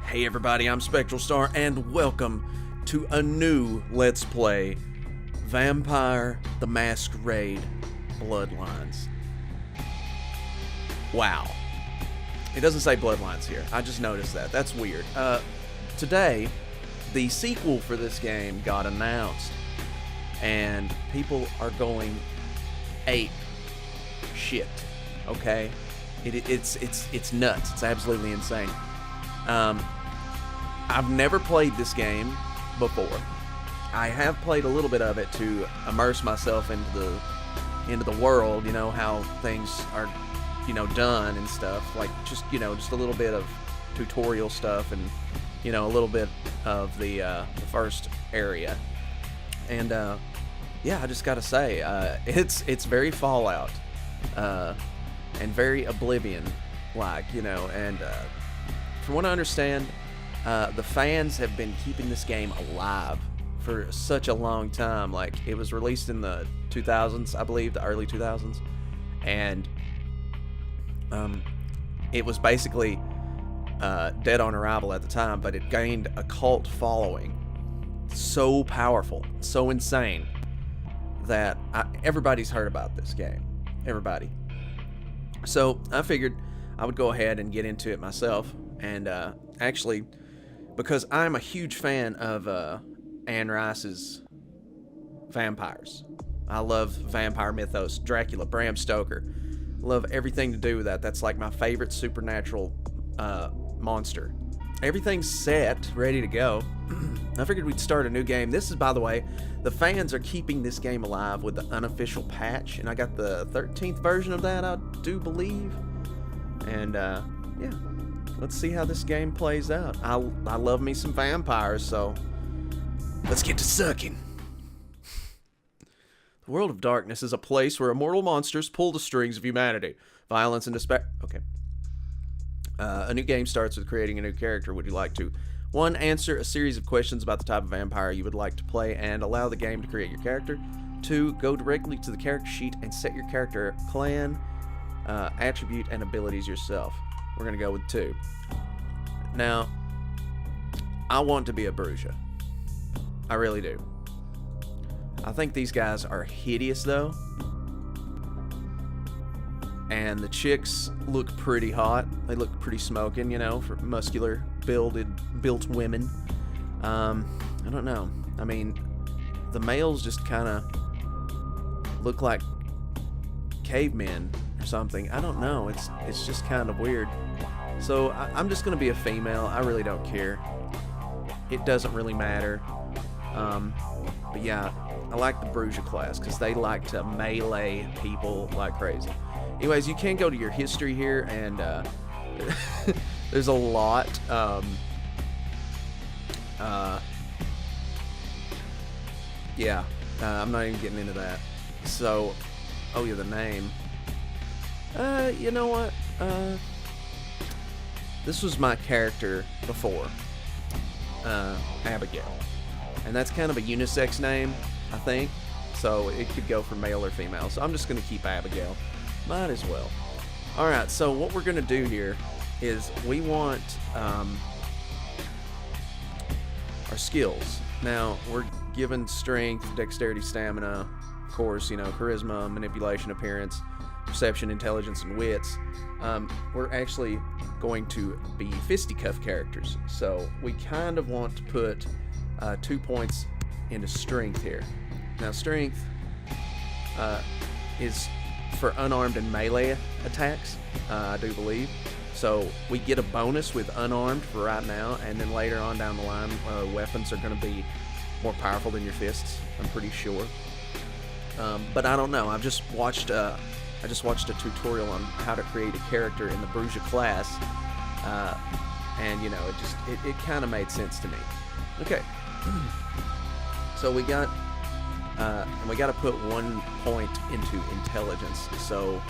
Hey everybody, I'm Spectral Star, and welcome to a new Let's Play, Vampire the Masquerade Bloodlines. Wow. It doesn't say Bloodlines here. I just noticed that. That's weird. Today, the sequel for this game got announced, and people are going ape shit, okay? It's nuts. It's absolutely insane. I've never played this game before. I have played a little bit of it to immerse myself into the world, you know, how things are, you know, done and stuff. Like, just a little bit of tutorial stuff and, you know, a little bit of the first area. And, yeah, I just gotta say, it's very Fallout, and very Oblivion-like, you know, and, from what I understand, the fans have been keeping this game alive for such a long time. Like, it was released in the 2000s, I believe, the early 2000s, and it was basically dead on arrival at the time, but it gained a cult following so powerful, so insane, that everybody's heard about this game. Everybody. So I figured I would go ahead and get into it myself, and actually, because I'm a huge fan of Anne Rice's vampires. I love vampire mythos, Dracula, Bram Stoker. Love everything to do with that. That's like my favorite supernatural monster. Everything's set, ready to go. I figured we'd start a new game. This is, by the way, the fans are keeping this game alive with the unofficial patch, and I got the 13th version of that, I do believe. And yeah. Let's see how this game plays out. I love me some vampires, so let's get to sucking. The world of darkness is a place where immortal monsters pull the strings of humanity. Violence and despair. Okay. A new game starts with creating a new character. Would you like to? 1. Answer a series of questions about the type of vampire you would like to play and allow the game to create your character. 2. Go directly to the character sheet and set your character, clan, attribute, and abilities yourself. We're going to go with 2. Now, I want to be a Bruja. I really do. I think these guys are hideous, though. And the chicks look pretty hot. They look pretty smoking, you know, for muscular, built women. I don't know. I mean, the males just kind of look like cavemen or something. I don't know. It's just kind of weird. So I'm just gonna be a female. I really don't care. It doesn't really matter. But yeah, I like the Bruja class because they like to melee people like crazy. Anyways, you can go to your history here, and there's a lot. Yeah, I'm not even getting into that. So, oh yeah, the name. You know what? This was my character before, Abigail. And that's kind of a unisex name, I think. So it could go for male or female. So I'm just going to keep Abigail. Might as well. Alright, so what we're going to do here is we want our skills. Now, we're given strength, dexterity, stamina, of course, you know, charisma, manipulation, appearance, perception, intelligence, and wits. We're actually going to be fisticuff characters, so we kind of want to put 2 points into strength here. Now, strength is for unarmed and melee attacks, I do believe. So we get a bonus with unarmed for right now, and then later on down the line, weapons are going to be more powerful than your fists, I'm pretty sure. But I don't know. I just watched a tutorial on how to create a character in the Bruja class, and you know, it kind of made sense to me. Okay, so we got to put 1 point into intelligence so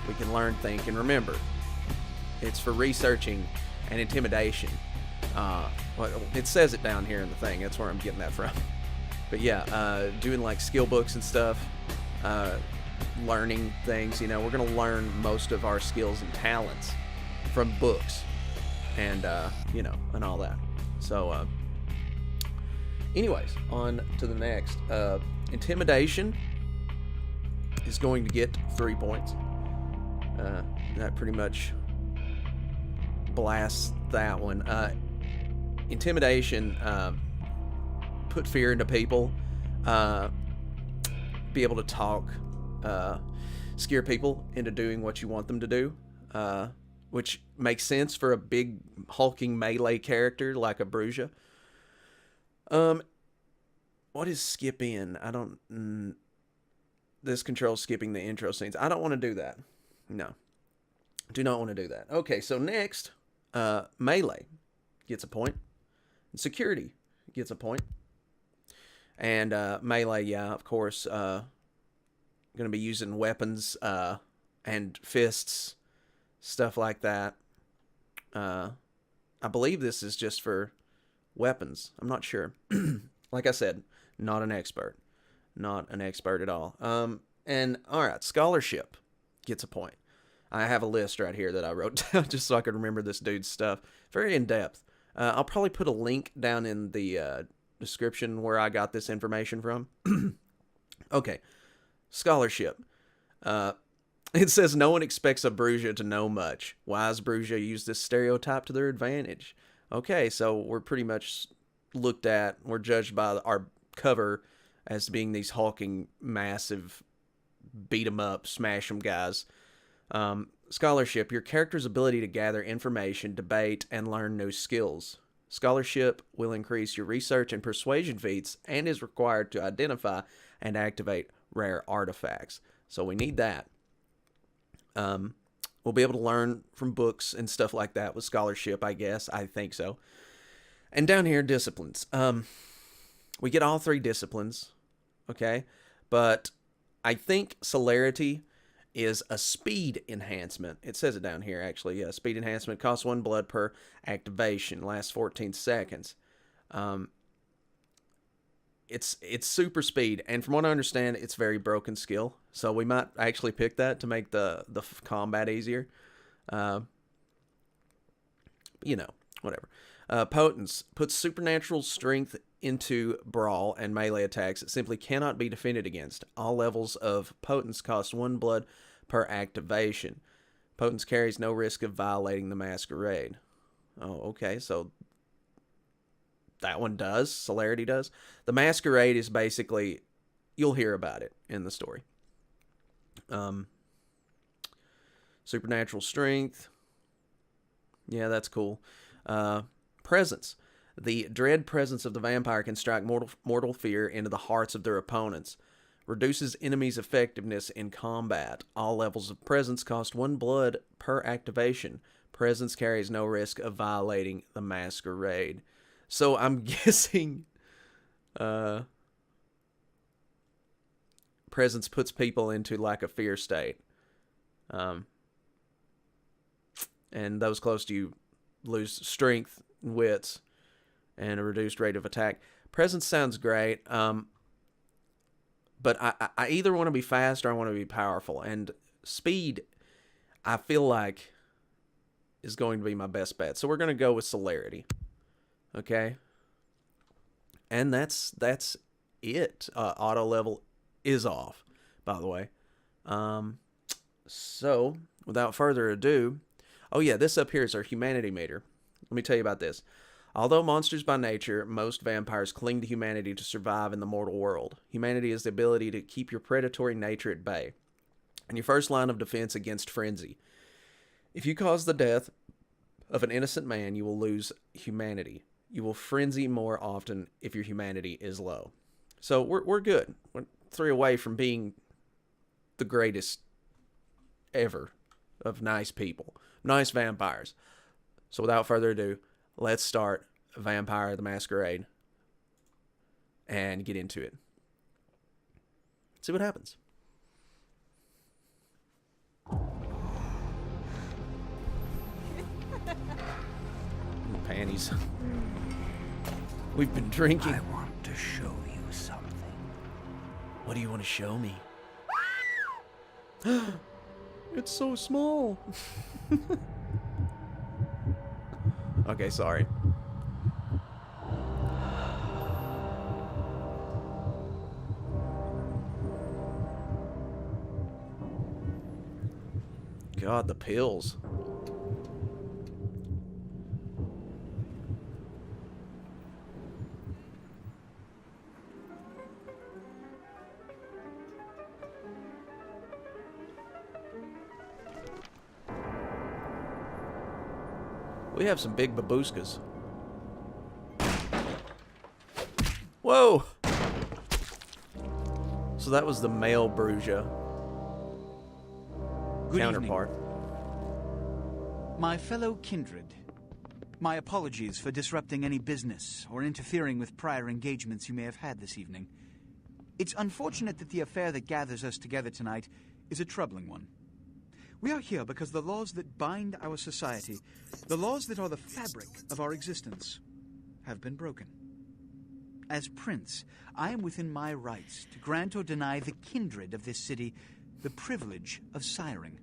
we can learn, think, and remember. It's for researching and intimidation. Well, it says it down here in the thing. That's where I'm getting that from. But yeah, doing like skill books and stuff. Learning things, you know, we're going to learn most of our skills and talents from books. and you know, and all that. So anyways, on to the next. Intimidation is going to get 3 points. That pretty much blasts that one. Intimidation, put fear into people, be able to talk, scare people into doing what you want them to do, which makes sense for a big hulking melee character like a Bruja. What is skip in? I don't... this controls skipping the intro scenes. I don't want to do that. No. Do not want to do that. Okay, so next, melee gets a point. And security gets a point. And melee, yeah, of course, going to be using weapons and fists, stuff like that. I believe this is just for weapons. I'm not sure. Like I said, not an expert. Not an expert at all. And, alright, scholarship gets a point. I have a list right here that I wrote down just so I could remember this dude's stuff. Very in-depth. I'll probably put a link down in the description where I got this information from. Okay. Scholarship. It says no one expects a Bruja to know much. Wise Bruja use this stereotype to their advantage. Okay, so we're pretty much we're judged by our cover as being these hulking, massive, beat 'em up, smash 'em guys. Scholarship, your character's ability to gather information, debate, and learn new skills. Scholarship will increase your research and persuasion feats and is required to identify and activate rare artifacts. So we need that. We'll be able to learn from books and stuff like that with scholarship, I guess. I think so. And down here, disciplines. We get all 3 disciplines, okay? But I think celerity is a speed enhancement. It says it down here, actually. Yeah, speed enhancement costs 1 blood per activation, lasts 14 seconds. It's super speed, and from what I understand, it's very broken skill. So we might actually pick that to make the combat easier. You know, whatever. Potence puts supernatural strength into brawl and melee attacks that simply cannot be defended against. All levels of potence cost 1 blood per activation. Potence carries no risk of violating the Masquerade. Oh, okay, so that one does. Celerity does. The Masquerade is basically, you'll hear about it in the story. Supernatural strength. Yeah, that's cool. Presence. The dread presence of the vampire can strike mortal fear into the hearts of their opponents. Reduces enemies' effectiveness in combat. All levels of presence cost 1 blood per activation. Presence carries no risk of violating the Masquerade. So I'm guessing presence puts people into like a fear state. And those close to you lose strength and wits and a reduced rate of attack. Presence sounds great. But I either want to be fast or I want to be powerful. And speed, I feel like, is going to be my best bet. So we're going to go with celerity. Okay? And that's it. Auto level is off, by the way. So, without further ado... Oh yeah, this up here is our humanity meter. Let me tell you about this. Although monsters by nature, most vampires cling to humanity to survive in the mortal world. Humanity is the ability to keep your predatory nature at bay, and your first line of defense against frenzy. If you cause the death of an innocent man, you will lose humanity. You will frenzy more often if your humanity is low. So we're good. We're 3 away from being the greatest ever of nice people. Nice vampires. So without further ado, let's start Vampire the Masquerade and get into it. See what happens. Panties. We've been drinking. I want to show you something. What do you want to show me? It's so small. Okay, sorry. God, the pills. We have some big babooskas. Whoa! So that was the male Bruja counterpart. My fellow Kindred, my apologies for disrupting any business or interfering with prior engagements you may have had this evening. It's unfortunate that the affair that gathers us together tonight is a troubling one. We are here because the laws that bind our society, the laws that are the fabric of our existence, have been broken. As Prince, I am within my rights to grant or deny the kindred of this city the privilege of siring.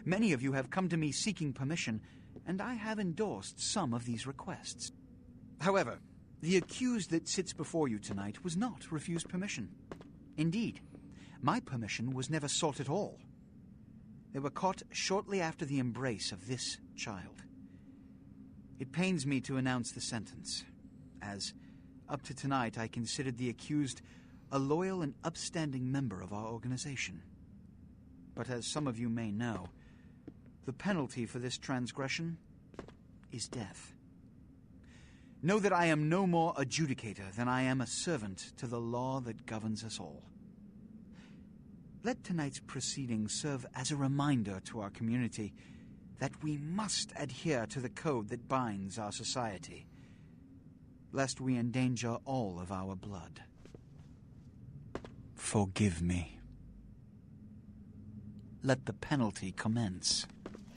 Many of you have come to me seeking permission, and I have endorsed some of these requests. However, the accused that sits before you tonight was not refused permission. Indeed, my permission was never sought at all. They were caught shortly after the embrace of this child. It pains me to announce the sentence, as up to tonight I considered the accused a loyal and upstanding member of our organization. But as some of you may know, the penalty for this transgression is death. Know that I am no more adjudicator than I am a servant to the law that governs us all. Let tonight's proceedings serve as a reminder to our community that we must adhere to the code that binds our society, lest we endanger all of our blood. Forgive me. Let the penalty commence.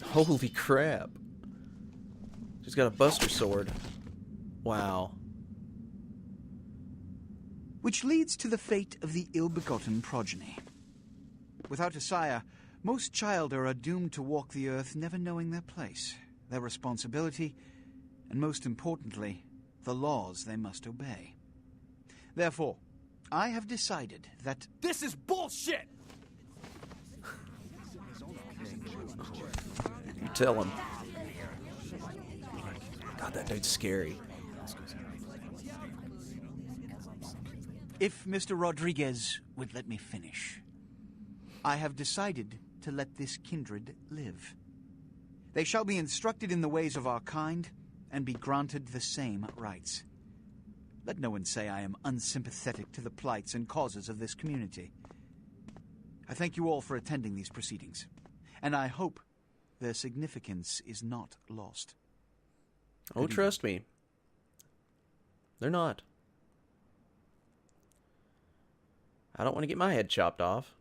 Holy crap. She's got a buster sword. Wow. Which leads to the fate of the ill-begotten progeny. Without a sire, most childer are doomed to walk the earth never knowing their place, their responsibility, and most importantly, the laws they must obey. Therefore, I have decided that... This is bullshit! You tell him. God, that dude's scary. If Mr. Rodriguez would let me finish, I have decided to let this kindred live. They shall be instructed in the ways of our kind and be granted the same rights. Let no one say I am unsympathetic to the plights and causes of this community. I thank you all for attending these proceedings, and I hope their significance is not lost. Oh, trust me. They're not. I don't want to get my head chopped off.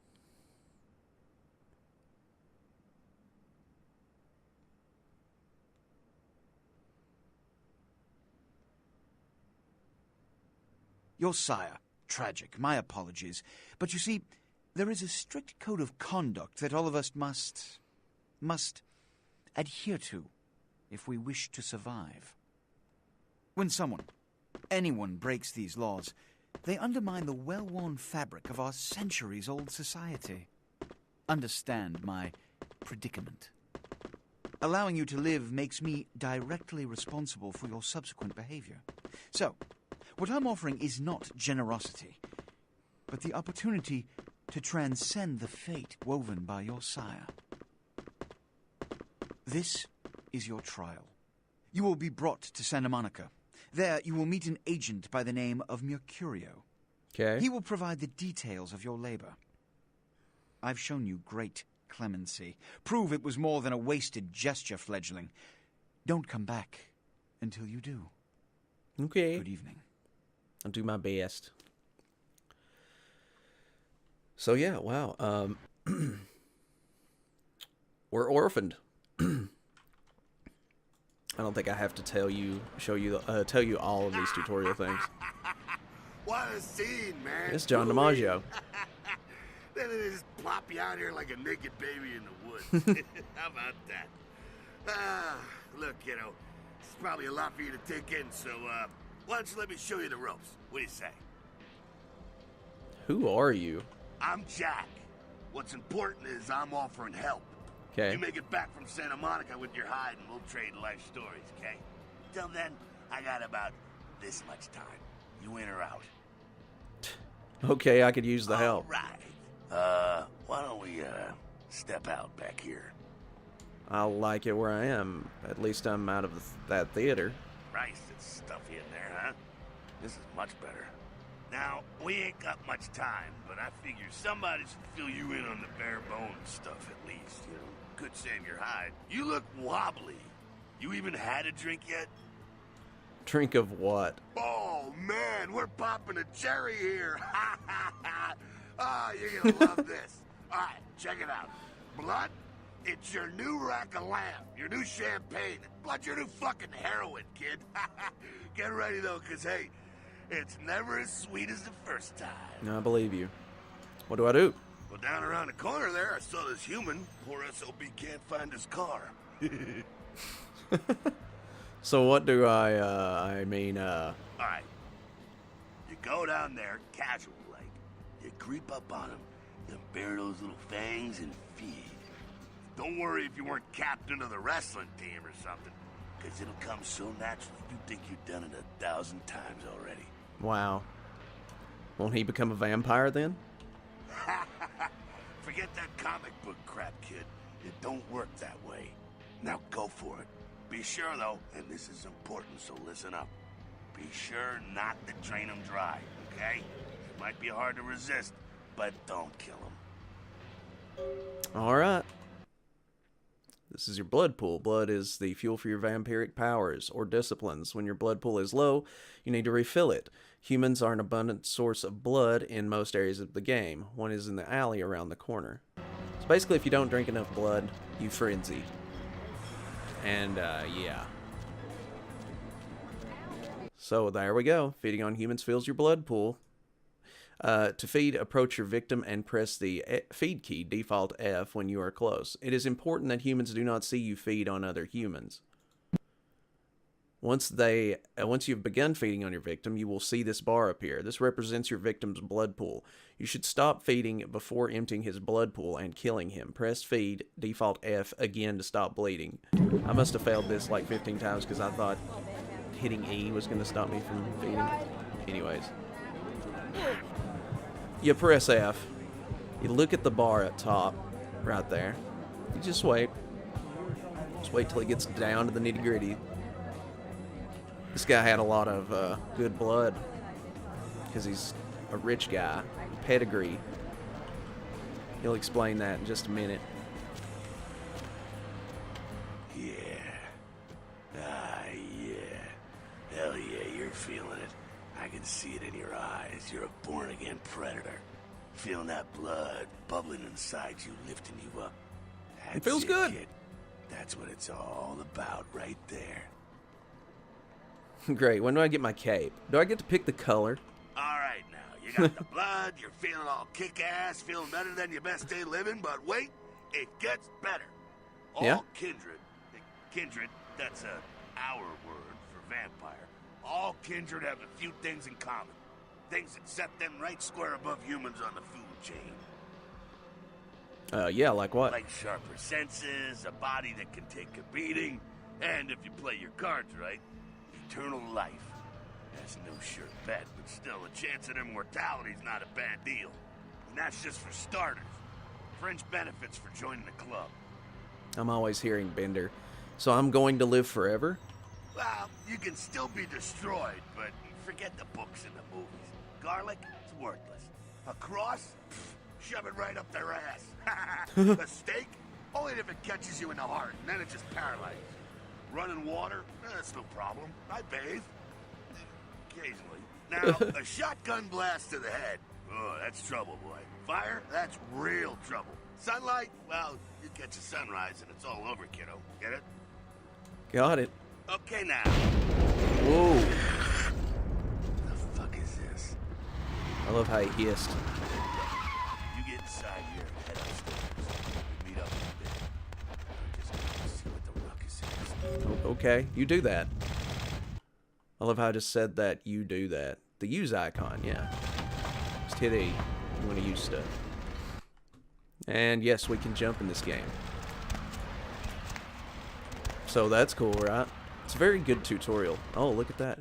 Your sire, tragic, my apologies. But you see, there is a strict code of conduct that all of us must adhere to if we wish to survive. When anyone breaks these laws, they undermine the well-worn fabric of our centuries-old society. Understand my predicament. Allowing you to live makes me directly responsible for your subsequent behavior. So, what I'm offering is not generosity, but the opportunity to transcend the fate woven by your sire. This is your trial. You will be brought to Santa Monica. There, you will meet an agent by the name of Mercurio. Okay. He will provide the details of your labor. I've shown you great clemency. Prove it was more than a wasted gesture, fledgling. Don't come back until you do. Okay. Good evening. I'll do my best. So yeah, wow. We're orphaned. I don't think I have to tell you all of these tutorial things. What a scene, man! It's John DiMaggio. Then they just plop you out here like a naked baby in the woods. How about that? Look, kiddo, It's probably a lot for you to take in, so, why don't you let me show you the ropes? What do you say? Who are you? I'm Jack. What's important is I'm offering help. Okay. You make it back from Santa Monica with your hide and we'll trade life stories, okay? Till then, I got about this much time. You in or out? Okay, I could use the help. Right. Why don't we, step out back here? I like it where I am. At least I'm out of that theater. Christ, it's stuffy in there, huh? This is much better. Now, we ain't got much time, but I figure somebody should fill you in on the bare bones stuff at least, you know? Could save your hide. You look wobbly. You even had a drink yet? Drink of what? Oh, man, we're popping a cherry here. Ha, ha, ha. Ah, you're gonna love this. All right, check it out. Blood, it's your new rack of lamb, your new champagne. Blood, your new fucking heroin, kid. Get ready, though, because, hey, it's never as sweet as the first time. I believe you. What do I do? Well, down around the corner there, I saw this human. Poor SOB can't find his car. So what do I All right. You go down there, casual like. You creep up on him. You bare those little fangs and feed. Don't worry if you weren't captain of the wrestling team or something, because it'll come so naturally you think you've done it 1,000 times already. Wow. Won't he become a vampire then? Forget that comic book crap, kid. It don't work that way. Now go for it. Be sure, though, and this is important, so listen up. Be sure not to drain him dry, okay? It might be hard to resist, but don't kill him. All right. This is your blood pool. Blood is the fuel for your vampiric powers or disciplines. When your blood pool is low, you need to refill it. Humans are an abundant source of blood in most areas of the game. One is in the alley around the corner. So basically, if you don't drink enough blood, you frenzy. And, yeah. So, there we go. Feeding on humans fills your blood pool. To feed, approach your victim and press the feed key, default F, when you are close. It is important that humans do not see you feed on other humans. Once you've begun feeding on your victim, you will see this bar appear. This represents your victim's blood pool. You should stop feeding before emptying his blood pool and killing him. Press feed, default F, again to stop bleeding. I must have failed this like 15 times because I thought hitting E was going to stop me from feeding. Anyways. You press F. You look at the bar at top, right there. You just wait. Just wait till it gets down to the nitty-gritty. This guy had a lot of good blood because he's a rich guy. Pedigree. He'll explain that in just a minute. Yeah. Ah, yeah. Hell yeah, you're feeling it. I can see it in your eyes. You're a born-again predator. Feeling that blood bubbling inside you, lifting you up. It feels good. Kid. That's what it's all about right there. Great. When do I get my cape? Do I get to pick the color? All right, now. You got the blood. You're feeling all kick-ass, feeling better than your best day living. But wait, it gets better. All Kindred, that's our word for vampire. All Kindred have a few things in common. Things that set them right square above humans on the food chain. Yeah, like what? Like sharper senses, a body that can take a beating, and if you play your cards right, eternal life. That's no sure bet, but still, a chance at immortality's not a bad deal. And that's just for starters. Fringe benefits for joining the club. I'm always hearing Bender. So I'm going to live forever? Well, you can still be destroyed, but forget the books and the movies. Garlic, it's worthless. A cross? Pfft, shove it right up their ass. A steak? Only if it catches you in the heart, and then it just paralyzes you. Running water? That's no problem. I bathe. Occasionally. Now, a shotgun blast to the head. Oh, that's trouble, boy. Fire? That's real trouble. Sunlight? Well, you catch a sunrise and it's all over, kiddo. Get it? Got it. Okay, now. Whoa. The fuck is this? I love how he hissed. You get inside here and head upstairs. We meet up in a bit. I'm just gonna see what the ruckus is. Okay, you do that. I love how I just said that you do that. The use icon, yeah. Just hit E. You want to use stuff. And yes, we can jump in this game. So that's cool, right? It's a very good tutorial. Oh, look at that.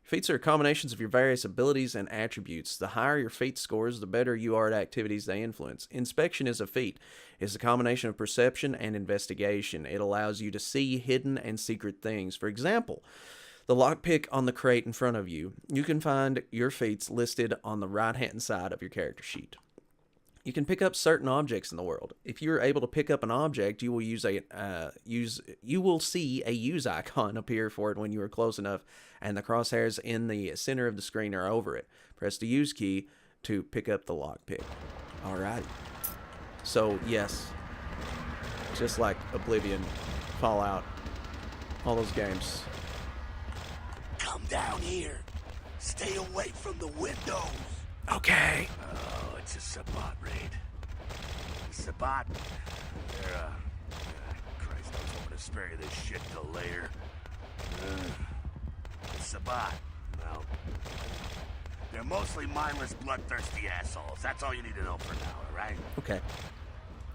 Feats are combinations of your various abilities and attributes. The higher your feat scores, the better you are at activities they influence. Inspection is a feat. It's a combination of perception and investigation. It allows you to see hidden and secret things. For example, the lockpick on the crate in front of you. You can find your feats listed on the right-hand side of your character sheet. You can pick up certain objects in the world. If you're able to pick up an object, you will you will see a use icon appear for it when you are close enough, and the crosshairs in the center of the screen are over it. Press the use key to pick up the lockpick. Alrighty. So yes, just like Oblivion, Fallout, all those games. Come down here. Stay away from the windows. Okay. Oh, it's a Sabbat raid. Sabbat? They're, Christ, I was hoping to spare you this shit till later. Sabbat, well, they're mostly mindless, bloodthirsty assholes. That's all you need to know for now, alright? Okay.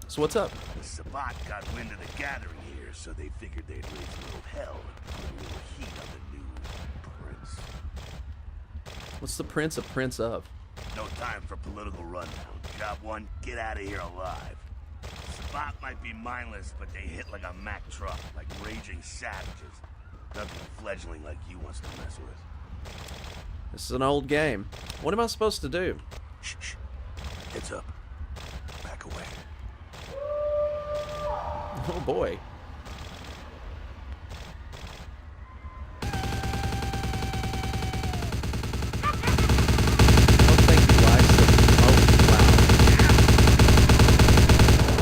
So what's up? The Sabbat got wind of the gathering here, so they figured they'd raise a little hell and put a little heat on the new prince. What's the prince a prince of? No time for political rundown. Job one, get out of here alive. Sabbat might be mindless, but they hit like a Mack truck, like raging savages. Nothing a fledgling like you wants to mess with. This is an old game. What am I supposed to do? Shh, shh. Heads up. Back away. Oh boy.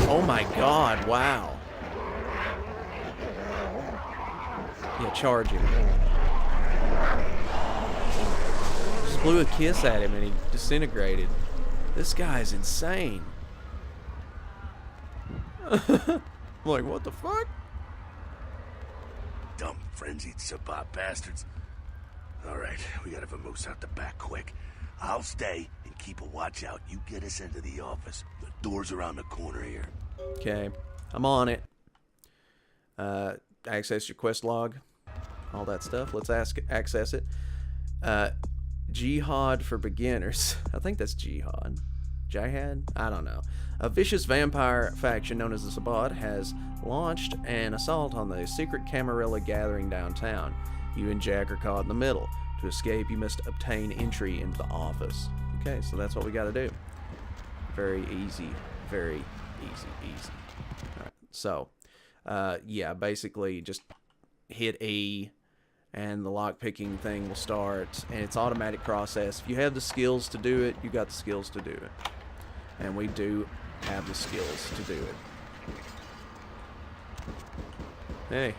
Oh my god, wow. Yeah, charge him. Just blew a kiss at him and he disintegrated. This guy's insane. I'm like, what the fuck? Dumb, frenzied Sabbat bastards. Alright, we gotta vamoose out the back quick. I'll stay and keep a watch out. You get us into the office. The door's around the corner here. Okay, I'm on it. Access your quest log, all that stuff. Let's access it. Jihad for beginners. I think that's Jihad. Jihad? I don't know. A vicious vampire faction known as the Sabbat has launched an assault on the secret Camarilla gathering downtown. You and Jack are caught in the middle. To escape, you must obtain entry into the office. Okay, so that's what we got to do. Very easy. Very easy. All right, so, yeah, basically just hit E and the lock-picking thing will start, and it's automatic process. If you have the skills to do it, you got the skills to do it. And we do have the skills to do it. Hey.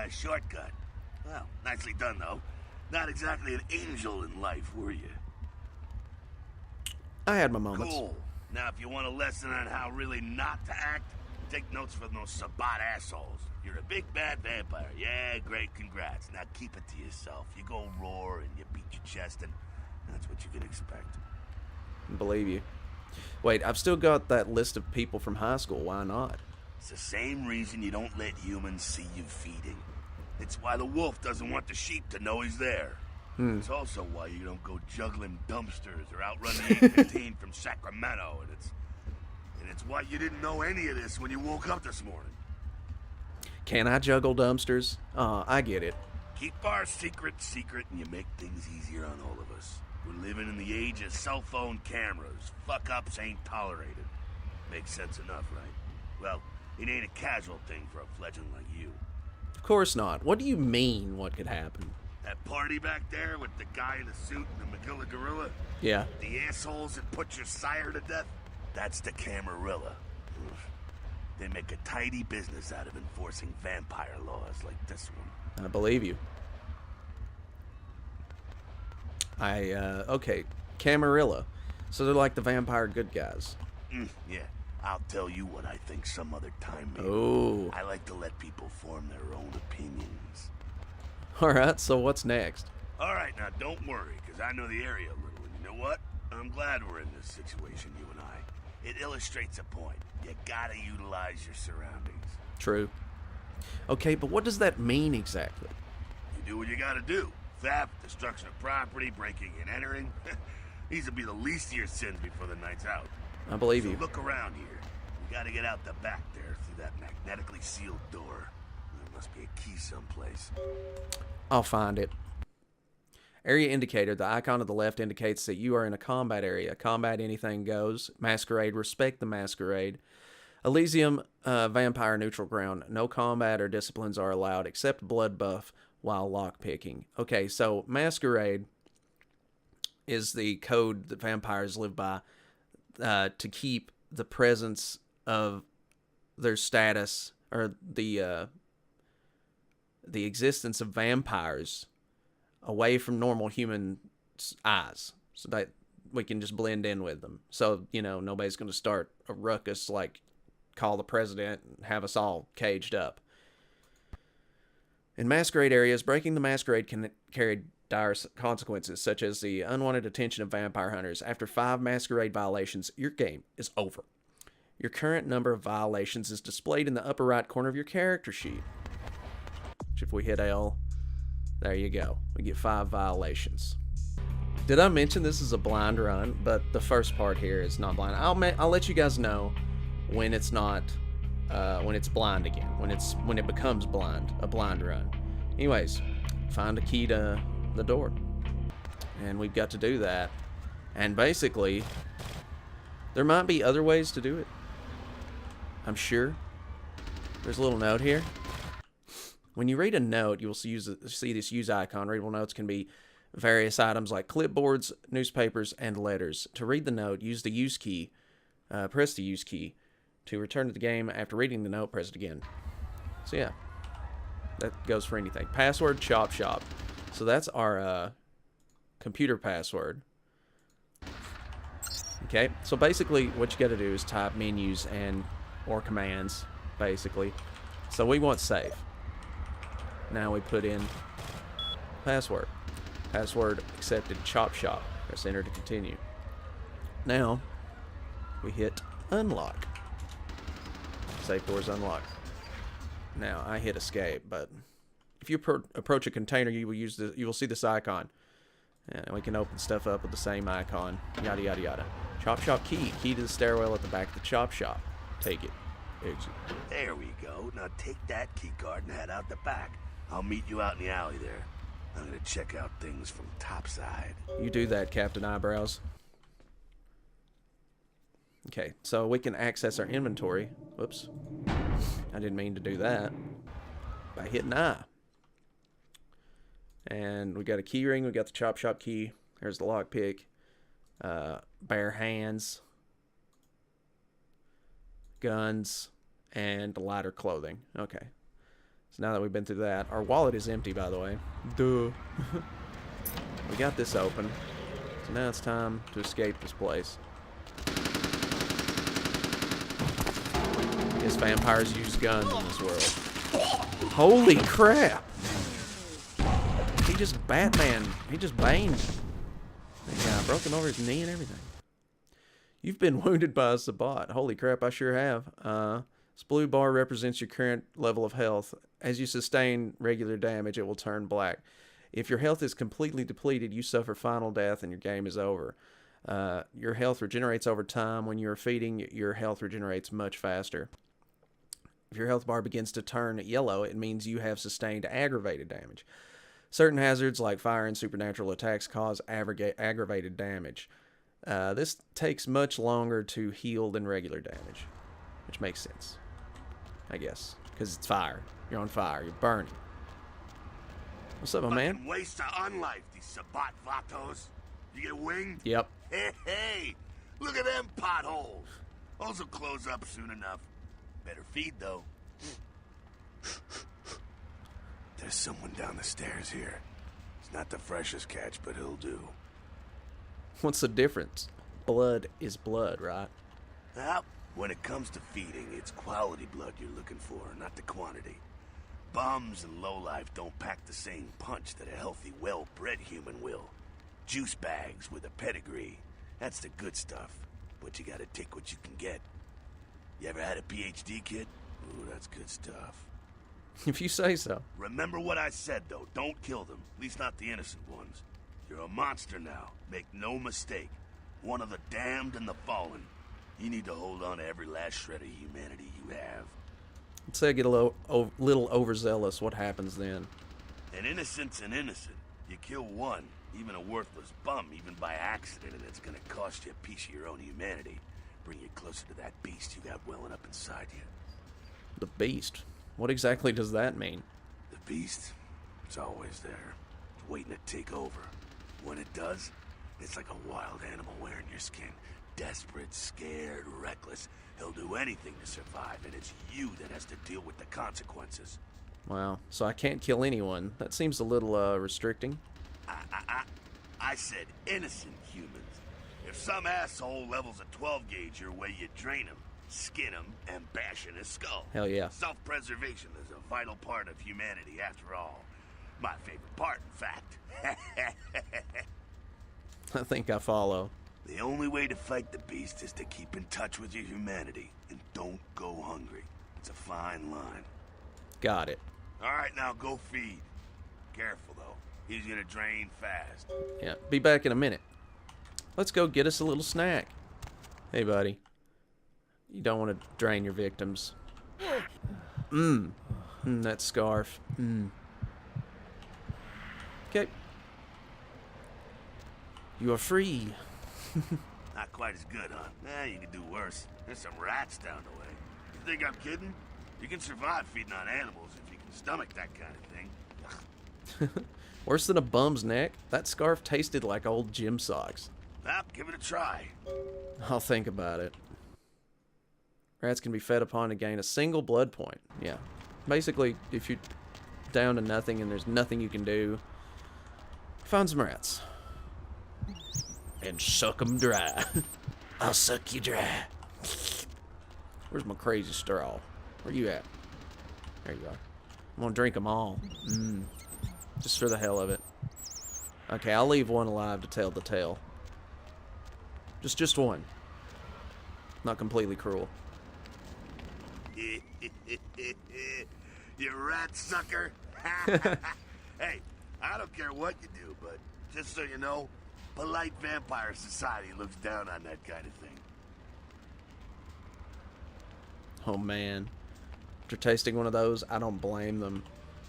Shortcut. Well, nicely done, though. Not exactly an angel in life, were you? I had my moments. Cool. Now, if you want a lesson on how really not to act, take notes from those Sabbat assholes. You're a big bad vampire. Yeah, great, congrats. Now keep it to yourself. You go roar and you beat your chest, and that's what you can expect. Believe you. Wait, I've still got that list of people from high school. Why not? It's the same reason you don't let humans see you feeding. It's why the wolf doesn't want the sheep to know he's there. It's also why you don't go juggling dumpsters or outrunning 815 from Sacramento, and it's why you didn't know any of this when you woke up this morning. Can I juggle dumpsters? I get it. Keep our secret, and you make things easier on all of us. We're living in the age of cell phone cameras. Fuck-ups ain't tolerated. Makes sense enough, right? Well, it ain't a casual thing for a fledgling like you. Of course not. What do you mean, what could happen? That party back there with the guy in the suit and the McGilla gorilla? Yeah. The assholes that put your sire to death? That's the Camarilla. They make a tidy business out of enforcing vampire laws like this one. I believe you. Okay. Camarilla. So they're like the vampire good guys. Yeah. I'll tell you what I think some other time, maybe. Oh. I like to let people form their own opinions. Alright, so what's next? Alright, now don't worry, because I know the area a little, and you know what? I'm glad we're in this situation, you and I. It illustrates a point. You gotta utilize your surroundings. True. Okay, but what does that mean exactly? You do what you gotta do. Theft, destruction of property, breaking and entering. These will be the least of your sins before the night's out. I believe So you. look around here. You gotta get out the back there through that magnetically sealed door. There must be a key someplace. I'll find it. Area indicator. The icon to the left indicates that you are in a combat area. Combat, anything goes. Masquerade, respect the Masquerade. Elysium, vampire neutral ground. No combat or disciplines are allowed except blood buff while lockpicking. Okay, so Masquerade is the code that vampires live by to keep the presence of their status, or the existence of vampires away from normal human eyes, so that we can just blend in with them. So, you know, nobody's going to start a ruckus, like call the president and have us all caged up. In Masquerade areas, breaking the Masquerade can carry dire consequences, such as the unwanted attention of vampire hunters. After 5 Masquerade violations, your game is over. Your current number of violations is displayed in the upper right corner of your character sheet. Which, if we hit L, there you go. We get 5 violations. Did I mention this is a blind run? But the first part here is not blind. I'll let you guys know when it's not, when it's blind again. When it becomes blind, a blind run. Anyways, find a key to the door, and we've got to do that. And basically, there might be other ways to do it. I'm sure. There's a little note here. When you read a note, you will see this use icon. Readable notes can be various items like clipboards, newspapers, and letters. To read the note, use the use key. Press the use key. To return to the game after reading the note, press it again. So yeah, that goes for anything. Password, chop shop. So that's our computer password. Okay, so basically what you got to do is type menus or commands, basically. So we want save. Now we put in password. Password accepted, chop shop. Press enter to continue. Now we hit unlock. Safe doors unlocked. Now I hit escape, but if you approach a container, you will see this icon, and we can open stuff up with the same icon. Yada yada yada. Chop shop key. Key to the stairwell at the back of the chop shop. Take it. Exit. There we go. Now take that key card and head out the back. I'll meet you out in the alley there. I'm gonna check out things from topside. You do that, Captain Eyebrows. Okay, so we can access our inventory. Whoops. I didn't mean to do that. By hitting I. And we got a key ring. We got the chop shop key. There's the lockpick. Bare hands. Guns. And lighter clothing. Okay. So now that we've been through that, our wallet is empty, by the way. Duh. We got this open. So now it's time to escape this place. Yes, vampires use guns in this world. Holy crap! He just banged. Yeah, broke him over his knee and everything. You've been wounded by a Sabbat. Holy crap, I sure have. This blue bar represents your current level of health. As you sustain regular damage, it will turn black. If your health is completely depleted, you suffer final death and your game is over. Your health regenerates over time. When you are feeding, your health regenerates much faster. If your health bar begins to turn yellow, it means you have sustained aggravated damage. Certain hazards like fire and supernatural attacks cause aggravated damage. This takes much longer to heal than regular damage, which makes sense, I guess, because it's fire. You're on fire. You're burning. What's up, my man? Waste of unlife, these Sabbat vatos. You get winged? Yep. Hey, look at them potholes. Those will close up soon enough. Better feed, though. There's someone down the stairs here. It's not the freshest catch, but he'll do. What's the difference? Blood is blood, right? Well, when it comes to feeding, it's quality blood you're looking for, not the quantity. Bums and lowlife don't pack the same punch that a healthy, well-bred human will. Juice bags with a pedigree. That's the good stuff. But you gotta take what you can get. You ever had a PhD, kid? Ooh, that's good stuff. If you say so. Remember what I said, though. Don't kill them. At least not the innocent ones. You're a monster now. Make no mistake. One of the damned and the fallen. You need to hold on to every last shred of humanity you have. Let's say I get a little overzealous. What happens then? An innocent's an innocent. You kill one, even a worthless bum, even by accident, and it's gonna cost you a piece of your own humanity. Bring you closer to that beast you got welling up inside you. The beast? What exactly does that mean? The beast? It's always there. It's waiting to take over. When it does, it's like a wild animal wearing your skin. Desperate, scared, reckless. He'll do anything to survive, and it's you that has to deal with the consequences. Wow. So I can't kill anyone. That seems a little restricting. I said innocent humans. If some asshole levels a 12 gauge your way, you drain him, skin him, and bash in his skull. Hell yeah. Self-preservation is a vital part of humanity, after all. My favorite part, in fact. I think I follow. The only way to fight the beast is to keep in touch with your humanity, and don't go hungry. It's a fine line. Got it. All right, now go feed. Careful, though. He's gonna drain fast. Yeah, be back in a minute. Let's go get us a little snack. Hey, buddy. You don't want to drain your victims. That scarf. Okay. You are free. Not quite as good, huh? You can do worse. There's some rats down the way. You think I'm kidding? You can survive feeding on animals if you can stomach that kind of thing. Worse than a bum's neck? That scarf tasted like old gym socks. Well, give it a try. I'll think about it. Rats can be fed upon to gain a single blood point. Yeah. Basically, if you're down to nothing and there's nothing you can do, find some rats. And suck them dry. I'll suck you dry. Where's my crazy straw? Where you at? There you are. I'm gonna drink them all. Just for the hell of it. Okay, I'll leave one alive to tell the tale. Just one. Not completely cruel. You rat sucker. Hey, I don't care what you do, but just so you know, polite vampire society looks down on that kind of thing. Oh man. After tasting one of those, I don't blame them.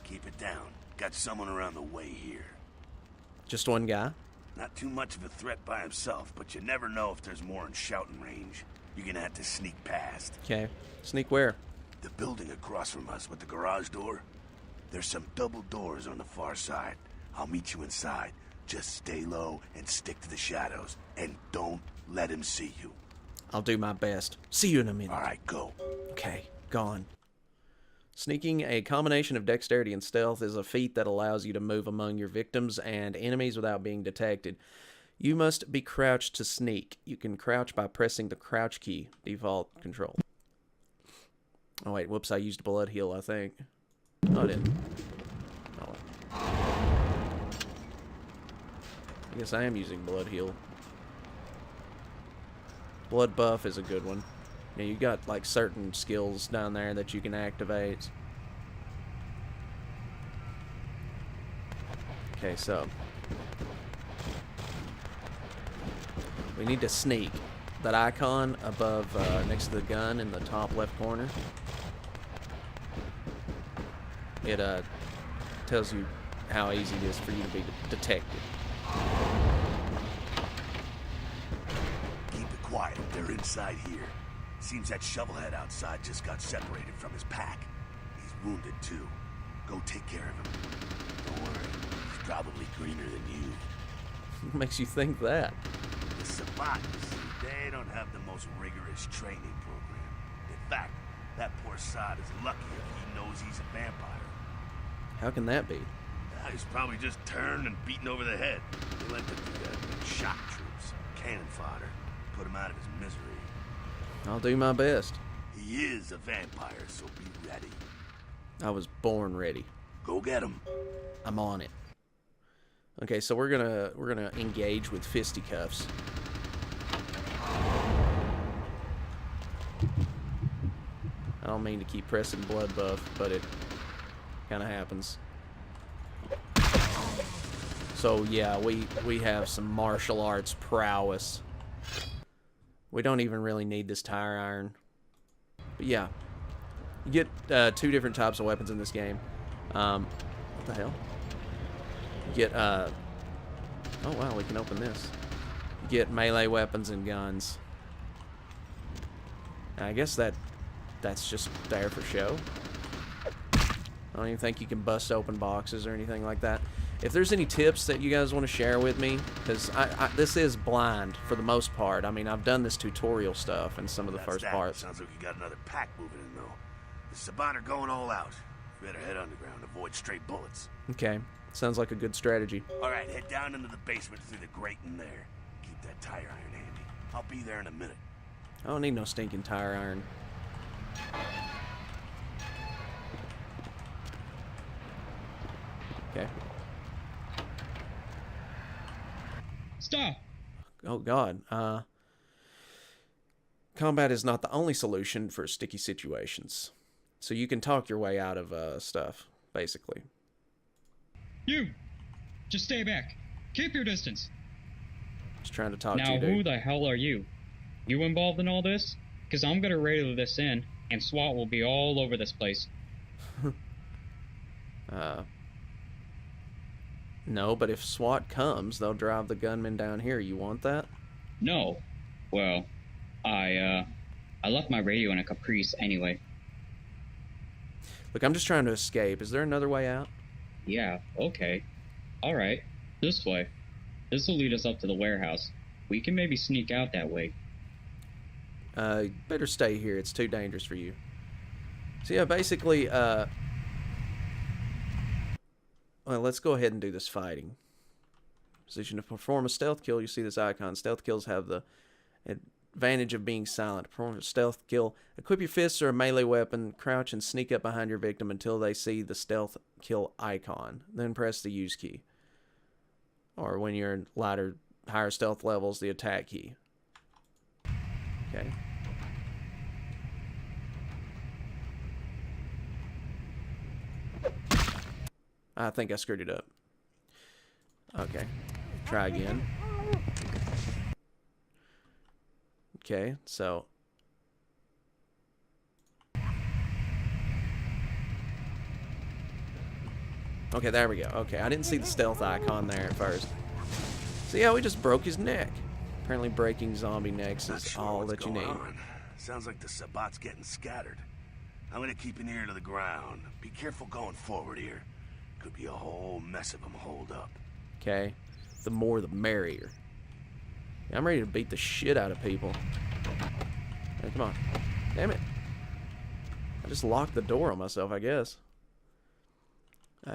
Keep it down. Got someone around the way here. Just one guy? Not too much of a threat by himself, but you never know if there's more in shouting range. You're gonna have to sneak past. Okay. Sneak where? The building across from us with the garage door. There's some double doors on the far side. I'll meet you inside. Just stay low and stick to the shadows. And don't let him see you. I'll do my best. See you in a minute. All right, go. Okay, gone. Sneaking, a combination of dexterity and stealth, is a feat that allows you to move among your victims and enemies without being detected. You must be crouched to sneak. You can crouch by pressing the crouch key, default control. Oh wait, whoops, I used blood heal, I think. No, I didn't. Oh well. I guess I am using blood heal. Blood buff is a good one. Yeah, you got like certain skills down there that you can activate. Okay, so we need to sneak. That icon above, next to the gun in the top left corner, it tells you how easy it is for you to be detected. Keep it quiet. They're inside here. Seems that shovelhead outside just got separated from his pack. He's wounded too. Go take care of him. Don't worry. He's probably greener than you. What makes you think that? The Sabbat, you see, they don't have the most rigorous training program. In fact, that poor sod is lucky if he knows he's a vampire. How can that be? He's probably just turned and beaten over the head. They let them do that with shock troops, cannon fodder, put him out of his misery. I'll do my best. He is a vampire, so be ready. I was born ready. Go get him. I'm on it. Okay, so we're gonna engage with fisticuffs. I don't mean to keep pressing blood buff, but it kind of happens. So yeah, we have some martial arts prowess. We don't even really need this tire iron. But yeah, you get 2 different types of weapons in this game. What the hell? You get oh wow, we can open this. You get melee weapons and guns. I guess that's just there for show. I don't even think you can bust open boxes or anything like that. If there's any tips that you guys want to share with me, because this is blind for the most part. I mean, I've done this tutorial stuff in some of the first parts. Sounds like you got another pack moving in, though. The Saban are going all out. You better head underground, avoid straight bullets. Okay, sounds like a good strategy. All right, head down into the basement through the grate in there. Keep that tire iron handy. I'll be there in a minute. I don't need no stinking tire iron. Okay. Stop! Oh God. Combat is not the only solution for sticky situations. So you can talk your way out of stuff, basically. You! Just stay back. Keep your distance. Just trying to talk to Now, you, who dude. the hell are you? You involved in all this? Because I'm gonna radio this in, and SWAT will be all over this place. No, but if SWAT comes, they'll drive the gunmen down here. You want that? No. Well, I left my radio in a Caprice anyway. Look, I'm just trying to escape. Is there another way out? Yeah, okay. Alright. This way. This will lead us up to the warehouse. We can maybe sneak out that way. Better stay here. It's too dangerous for you. So yeah, basically, well, let's go ahead and do this fighting. Position to perform a stealth kill. You see this icon. Stealth kills have the advantage of being silent. Perform a stealth kill. Equip your fists or a melee weapon. Crouch and sneak up behind your victim until they see the stealth kill icon. Then press the use key. Or when you're in higher stealth levels, the attack key. Okay. I think I screwed it up. Okay. Try again. Okay, so. Okay, there we go. Okay, I didn't see the stealth icon there at first. So yeah, we just broke his neck. Apparently breaking zombie necks is all that you need. Sounds like the Sabat's getting scattered. I'm gonna keep an ear to the ground. Be careful going forward here. Could be a whole mess of them holed up. Okay, the more the merrier. Yeah, I'm ready to beat the shit out of people. Hey, come on. Damn it. I just locked the door on myself, I guess.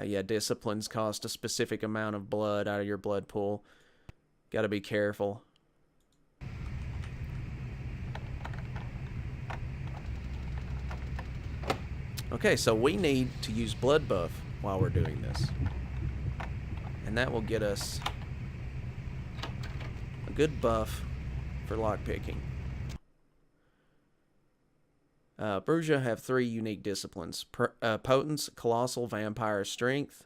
Yeah, disciplines cost a specific amount of blood out of your blood pool. Gotta be careful. Okay, so we need to use blood buff while we're doing this. And that will get us a good buff for lockpicking. Bruja have 3 unique disciplines. Potence, Colossal, Vampire Strength.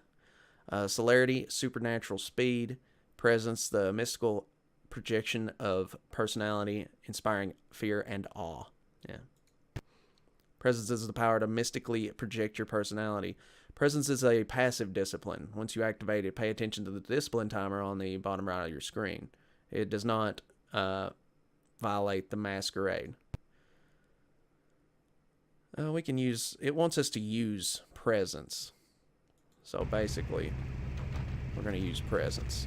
Celerity, Supernatural Speed. Presence, the mystical projection of personality, inspiring fear and awe. Yeah. Presence is the power to mystically project your personality. Presence is a passive discipline. Once you activate it, pay attention to the discipline timer on the bottom right of your screen. It does not violate the Masquerade. We can use... It wants us to use Presence. So basically, we're going to use Presence.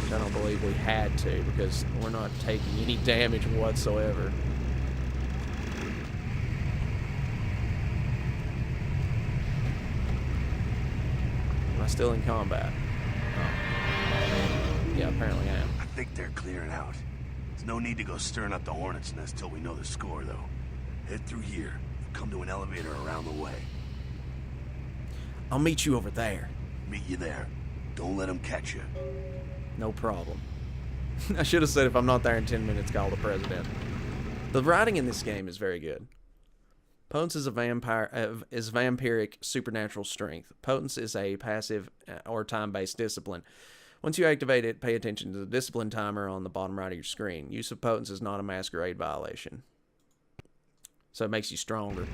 I don't believe we had to, because we're not taking any damage whatsoever. Am I still in combat? Oh. Yeah, apparently I am. I think they're clearing out. There's no need to go stirring up the hornet's nest till we know the score, though. Head through here. Come to an elevator around the way. I'll meet you over there. Meet you there. Don't let them catch you. No problem. I should have said if I'm not there in 10 minutes, call the president. The writing in this game is very good. Potence is a vampiric supernatural strength. Potence is a passive or time-based discipline. Once you activate it, pay attention to the discipline timer on the bottom right of your screen. Use of Potence is not a Masquerade violation. So it makes you stronger.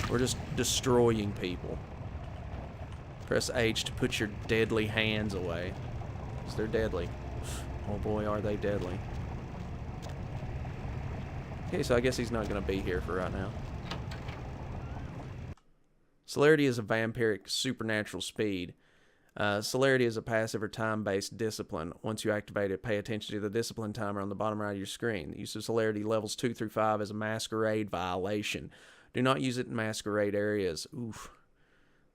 We're just destroying people. Press H to put your deadly hands away. Because they're deadly. Oh boy, are they deadly. Okay, so I guess he's not going to be here for right now. Celerity is a vampiric supernatural speed. Celerity is a passive or time-based discipline. Once you activate it, pay attention to the discipline timer on the bottom right of your screen. The use of Celerity levels 2 through 5 is a Masquerade violation. Do not use it in Masquerade areas. Oof.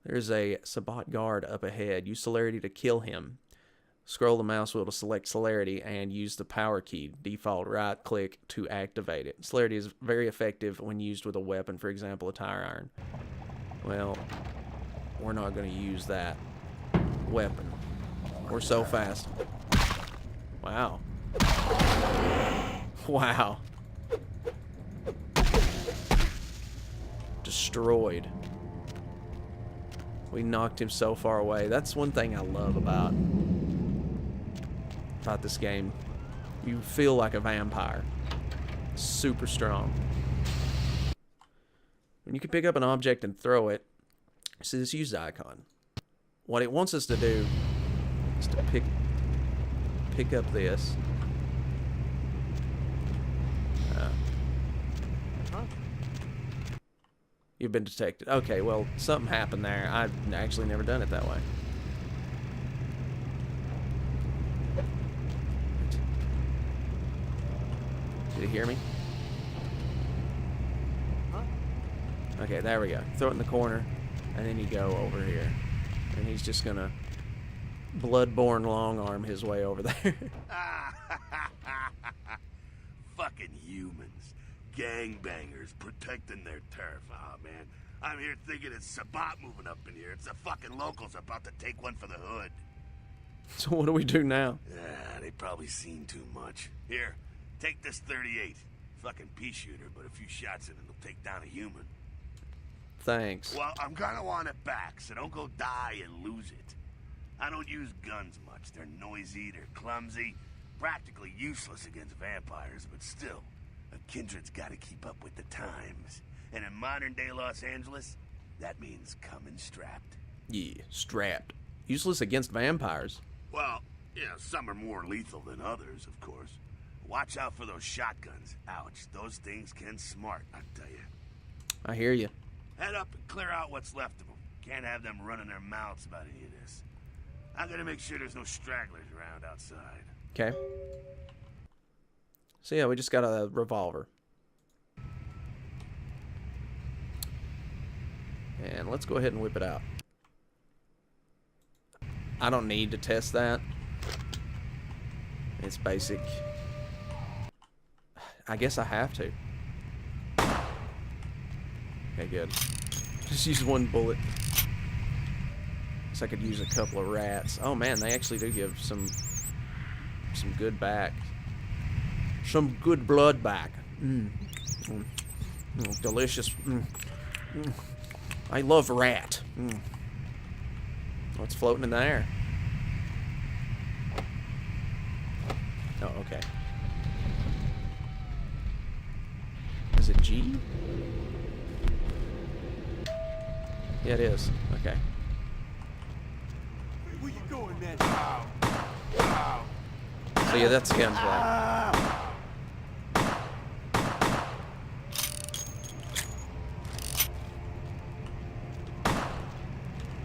There's a Sabbat guard up ahead. Use Celerity to kill him. Scroll the mouse wheel to select Celerity and use the power key. Default right click to activate it. Celerity is very effective when used with a weapon, for example, a tire iron. Well, we're not going to use that weapon. We're so fast. Wow. Wow. Destroyed. We knocked him so far away. That's one thing I love about this game. You feel like a vampire. Super strong. When you can pick up an object and throw it, see this use icon. What it wants us to do is to pick up this. You've been detected. Okay, well, something happened there. I've actually never done it that way. Did he hear me? Okay, there we go. Throw it in the corner, and then you go over here. And he's just gonna bloodborne long arm his way over there. Fucking humans. Gangbangers protecting their turf. Oh, man. I'm here thinking it's Sabbat moving up in here. It's the fucking locals about to take one for the hood. So what do we do now? Yeah, they probably seen too much. Here, take this 38. Fucking pea shooter, but a few shots in it will take down a human. Thanks. Well, I'm gonna want it back, so don't go die and lose it. I don't use guns much. They're noisy, they're clumsy, practically useless against vampires, but still, a Kindred's gotta keep up with the times. And in modern-day Los Angeles, that means coming strapped. Yeah, strapped. Useless against vampires. Well, yeah, some are more lethal than others, of course. Watch out for those shotguns. Ouch, those things can smart, I tell you. I hear you. Head up and clear out what's left of them. Can't have them running their mouths about any of this. I'm gonna make sure there's no stragglers around outside. Okay. So yeah, we just got a revolver. And let's go ahead and whip it out. I don't need to test that. It's basic. I guess I have to. Okay, good. Just use one bullet. Guess I could use a couple of rats. Oh man, they actually do give some good back. Some good blood back. Delicious. I love rat. What's floating in the air? Oh, okay. Is it G? Yeah, it is. Okay. Where you going, man? So yeah, that's gunplay.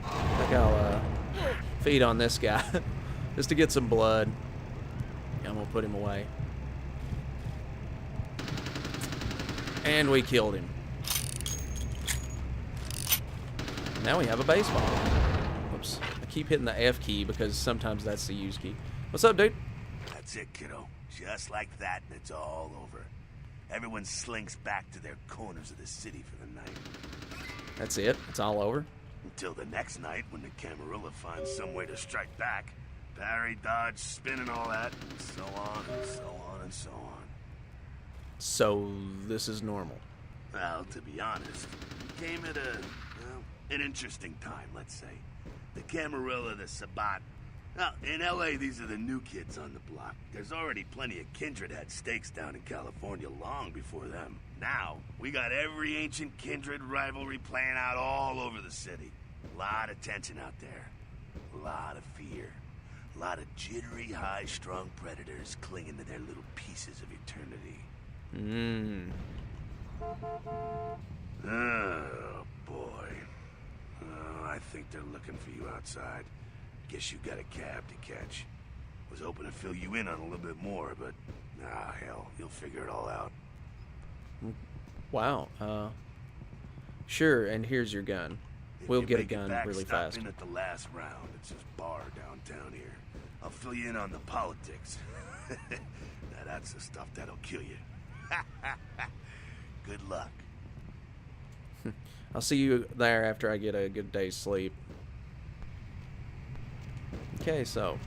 I think I'll feed on this guy just to get some blood. I'm gonna put him away. And we killed him. Now we have a baseball. Oops. I keep hitting the F key because sometimes that's the use key. What's up, dude? That's it, kiddo. Just like that, and it's all over. Everyone slinks back to their corners of the city for the night. That's it? It's all over? Until the next night, when the Camarilla finds some way to strike back. Parry, dodge, spin, and all that, and so on, and so on, and so on. So, this is normal. Well, to be honest, it came at an interesting time, let's say. The Camarilla, the Sabbat. Now, in L.A., these are the new kids on the block. There's already plenty of Kindred had stakes down in California long before them. Now, we got every ancient Kindred rivalry playing out all over the city. A lot of tension out there. A lot of fear. A lot of jittery, high-strung predators clinging to their little pieces of eternity. Oh, boy. Oh, I think they're looking for you outside. Guess you got a cab to catch. Was hoping to fill you in on a little bit more, but hell, you'll figure it all out. Wow. Sure, and here's your gun. We'll get a gun really fast. Stop in at the last round. It's this bar downtown here. I'll fill you in on the politics. Now that's the stuff that'll kill you. Good luck. I'll see you there after I get a good day's sleep. Okay, so...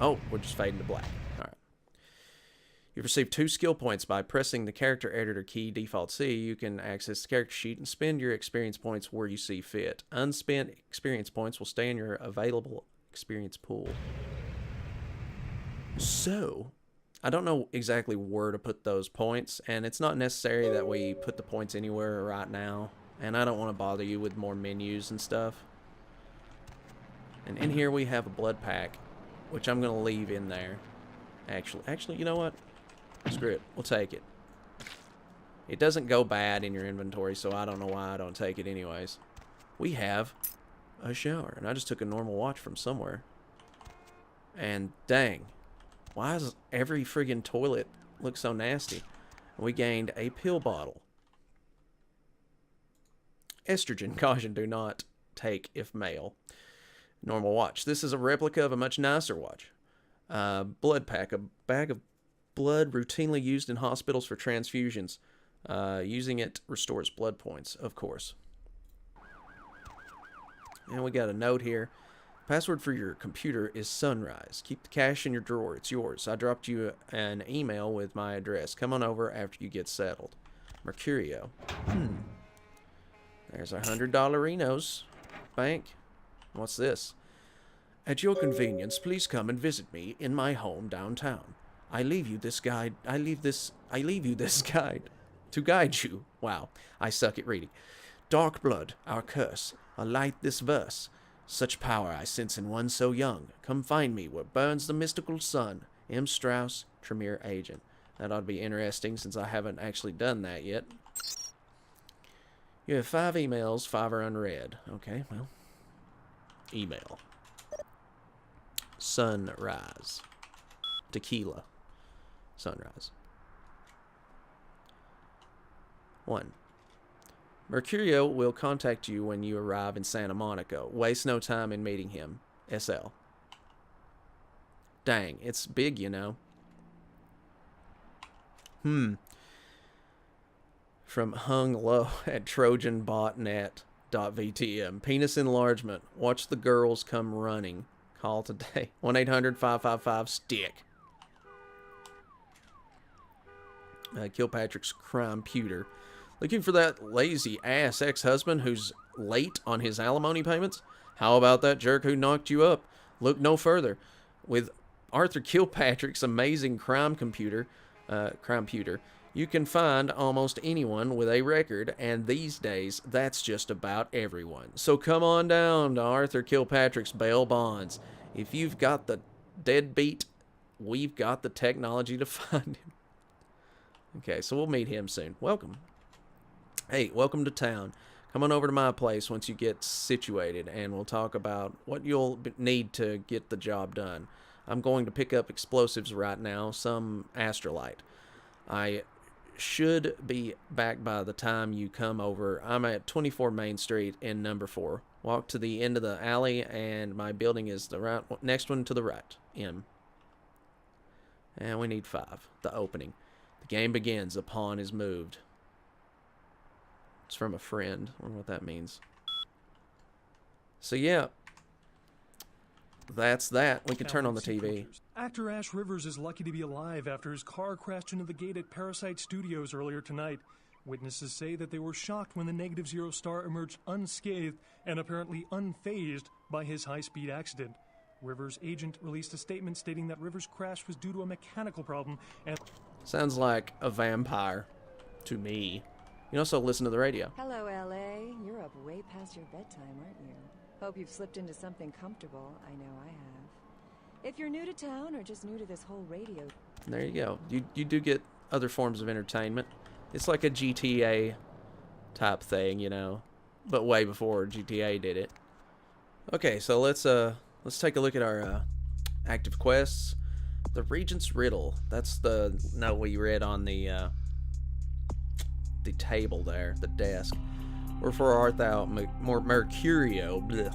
Oh, we're just fading to black. Alright. You've received 2 skill points. By pressing the character editor key, default C, you can access the character sheet and spend your experience points where you see fit. Unspent experience points will stay in your available experience pool. So, I don't know exactly where to put those points, and it's not necessary that we put the points anywhere right now. And I don't want to bother you with more menus and stuff. And in here we have a blood pack, which I'm going to leave in there. Actually, you know what? Screw it. We'll take it. It doesn't go bad in your inventory, so I don't know why I don't take it anyways. We have a shower, and I just took a normal watch from somewhere. And dang, why does every friggin' toilet look so nasty? We gained a pill bottle. Estrogen, caution, do not take if male. Normal watch. This is a replica of a much nicer watch. Blood pack, a bag of blood routinely used in hospitals for transfusions. Using it restores blood points, of course. And we got a note here. Password for your computer is Sunrise. Keep the cash in your drawer. It's yours. I dropped you an email with my address. Come on over after you get settled. Mercurio. There's our $100 Renos. Bank. What's this? At your convenience, please come and visit me in my home downtown. I leave you this guide to guide you. Wow, I suck at reading. Dark blood, our curse. Alight this verse. Such power I sense in one so young. Come find me where burns the mystical sun. M. Strauss, Tremere Agent. That ought to be interesting since I haven't actually done that yet. You have 5 emails, 5 are unread. Okay, well. Email. Sunrise. Tequila. Sunrise. 1. Mercurio will contact you when you arrive in Santa Monica. Waste no time in meeting him. SL. Dang, it's big, you know. From hung low at trojanbotnet.vtm. Penis enlargement. Watch the girls come running. Call today. 1-800-555-STICK. Kilpatrick's Crime-Puter. Looking for that lazy-ass ex-husband who's late on his alimony payments? How about that jerk who knocked you up? Look no further. With Arthur Kilpatrick's amazing crime-puter, you can find almost anyone with a record, and these days, that's just about everyone. So come on down to Arthur Kilpatrick's bail bonds. If you've got the deadbeat, we've got the technology to find him. Okay, so we'll meet him soon. Welcome. Hey, welcome to town. Come on over to my place once you get situated, and we'll talk about what you'll need to get the job done. I'm going to pick up explosives right now, some astrolite. I should be back by the time you come over. I'm at 24 Main Street in number 4. Walk to the end of the alley, and my building is the right next one to the right. M. And we need 5. The opening. The game begins. A pawn is moved. It's from a friend. I wonder what that means. So yeah, that's that. We can turn on the TV. Actor Ash Rivers is lucky to be alive after his car crashed into the gate at Parasite Studios earlier tonight. Witnesses say that they were shocked when the Negative Zero star emerged unscathed and apparently unfazed by his high-speed accident. Rivers' agent released a statement stating that Rivers' crash was due to a mechanical problem and... Sounds like a vampire to me. You also listen to the radio. Hello, L.A. You're up way past your bedtime, aren't you? Hope you've slipped into something comfortable. I know I have. If you're new to town or just new to this whole radio... There you go. You do get other forms of entertainment. It's like a GTA type thing, you know, but way before GTA did it. Okay, so let's take a look at our active quests. The Regents Riddle. That's the note we read on the table there, the desk. Wherefore art thou, Mercurio? Bleh.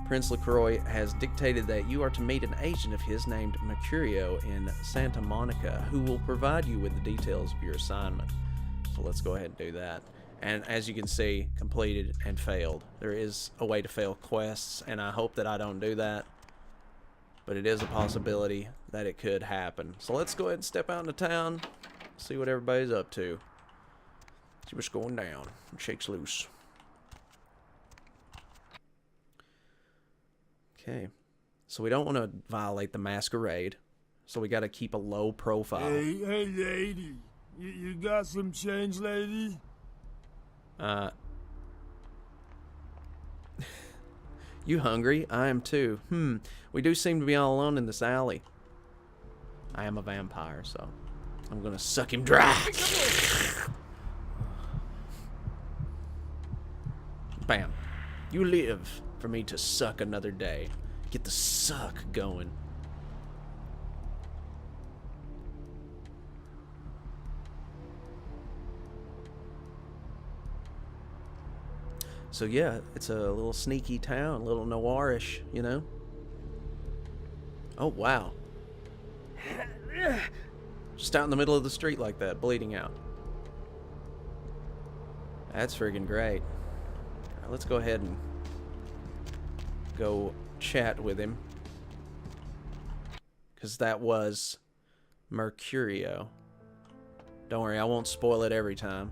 Prince LaCroix has dictated that you are to meet an agent of his named Mercurio in Santa Monica, who will provide you with the details of your assignment. So let's go ahead and do that. And as you can see, completed and failed. There is a way to fail quests, and I hope that I don't do that. But it is a possibility that it could happen. So let's go ahead and step out into town, see what everybody's up to. See what's going down. Shakes loose. Okay. So we don't want to violate the Masquerade. So we got to keep a low profile. Hey, lady. You got some change, lady? You hungry? I am too. We do seem to be all alone in this alley. I am a vampire, so I'm gonna suck him dry. Bam. You live for me to suck another day. Get the suck going. So yeah, it's a little sneaky town, a little noirish, you know? Oh, wow. Just out in the middle of the street like that, bleeding out. That's friggin' great. All right, let's go ahead and go chat with him. Because that was Mercurio. Don't worry, I won't spoil it every time.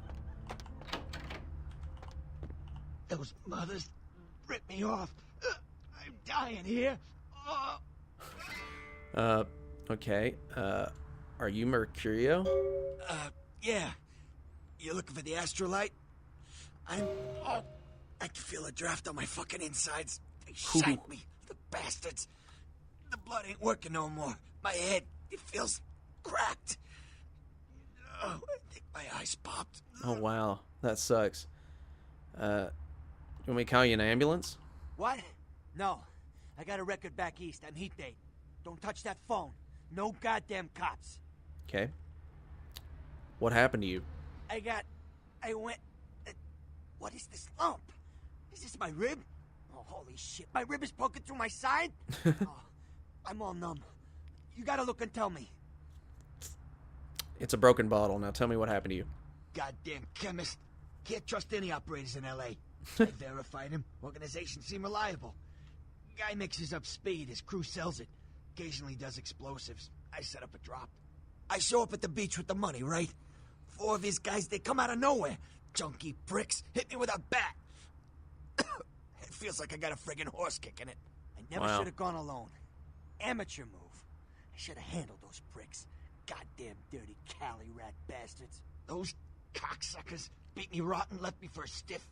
Those mothers ripped me off. I'm dying here. Okay. Are you Mercurio? Yeah. You looking for the astrolite? I can feel a draft on my fucking insides. They shot me, the bastards. The blood ain't working no more. My head, it feels cracked. I think my eyes popped. Oh, wow. That sucks. You want me to call you an ambulance? What? No. I got a record back east. I'm heat date. Don't touch that phone. No goddamn cops. Okay. What happened to you? I went... what is this lump? Is this my rib? Oh, holy shit. My rib is poking through my side? Oh, I'm all numb. You gotta look and tell me. It's a broken bottle. Now tell me what happened to you. Goddamn chemist. Can't trust any operators in L.A. I verified him. Organization seem reliable. Guy mixes up speed. His crew sells it. Occasionally does explosives. I set up a drop. I show up at the beach with the money, right? 4 of his guys, they come out of nowhere. Junky pricks hit me with a bat. It feels like I got a friggin' horse kicking it. I never should have gone alone. Amateur move. I should have handled those pricks. Goddamn dirty Cali rat bastards. Those cocksuckers beat me rotten, left me for a stiff.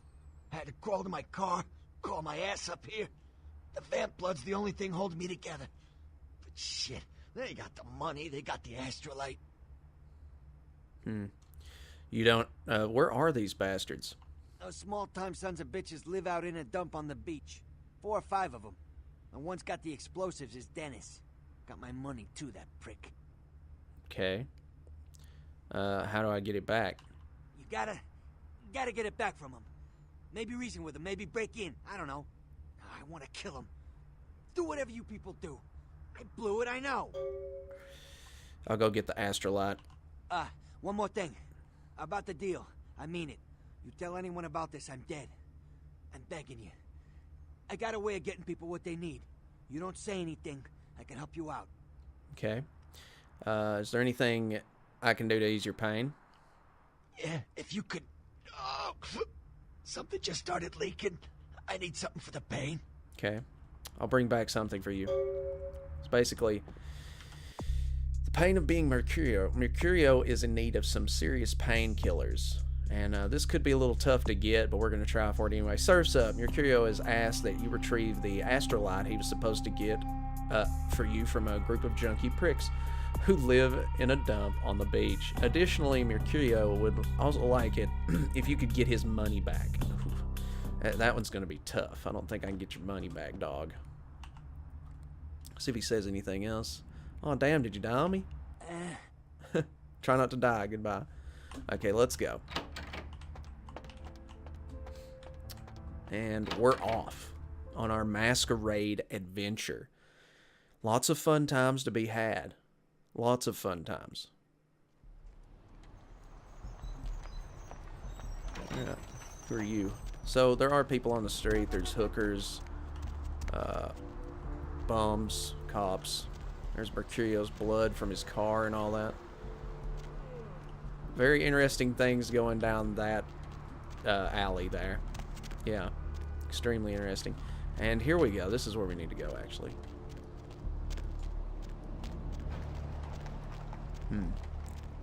Had to crawl to my car, crawl my ass up here. The vamp blood's the only thing holding me together. But shit, they got the money, they got the astrolite. You don't... where are these bastards? Those small-time sons of bitches live out in a dump on the beach. 4 or 5 of them. And one's got the explosives is Dennis. Got my money too, that prick. Okay. How do I get it back? You gotta get it back from him. Maybe reason with him, maybe break in. I don't know. want to kill him. Do whatever you people do. I blew it, I know. I'll go get the astrolite. One more thing. About the deal. I mean it. You tell anyone about this, I'm dead. I'm begging you. I got a way of getting people what they need. You don't say anything, I can help you out. Okay. Is there anything I can do to ease your pain? Yeah, if you could... Oh, something just started leaking. I need something for the pain. Okay. I'll bring back something for you. It's basically the pain of being Mercurio. Mercurio is in need of some serious painkillers. And this could be a little tough to get, but we're going to try for it anyway. Surf's up. Mercurio has asked that you retrieve the astrolite he was supposed to get for you from a group of junkie pricks who live in a dump on the beach. Additionally, Mercurio would also like it if you could get his money back. That one's going to be tough. I don't think I can get your money back, dog. See if he says anything else. Oh, damn, did you die on me? Try not to die. Goodbye. Okay, let's go. And we're off on our Masquerade adventure. Lots of fun times to be had. Lots of fun times. Yeah. Who are you? So there are people on the street. There's hookers, bums, cops. There's Mercurio's blood from his car and all that. Very interesting things going down that alley there. Yeah, extremely interesting. And here we go. This is where we need to go, actually.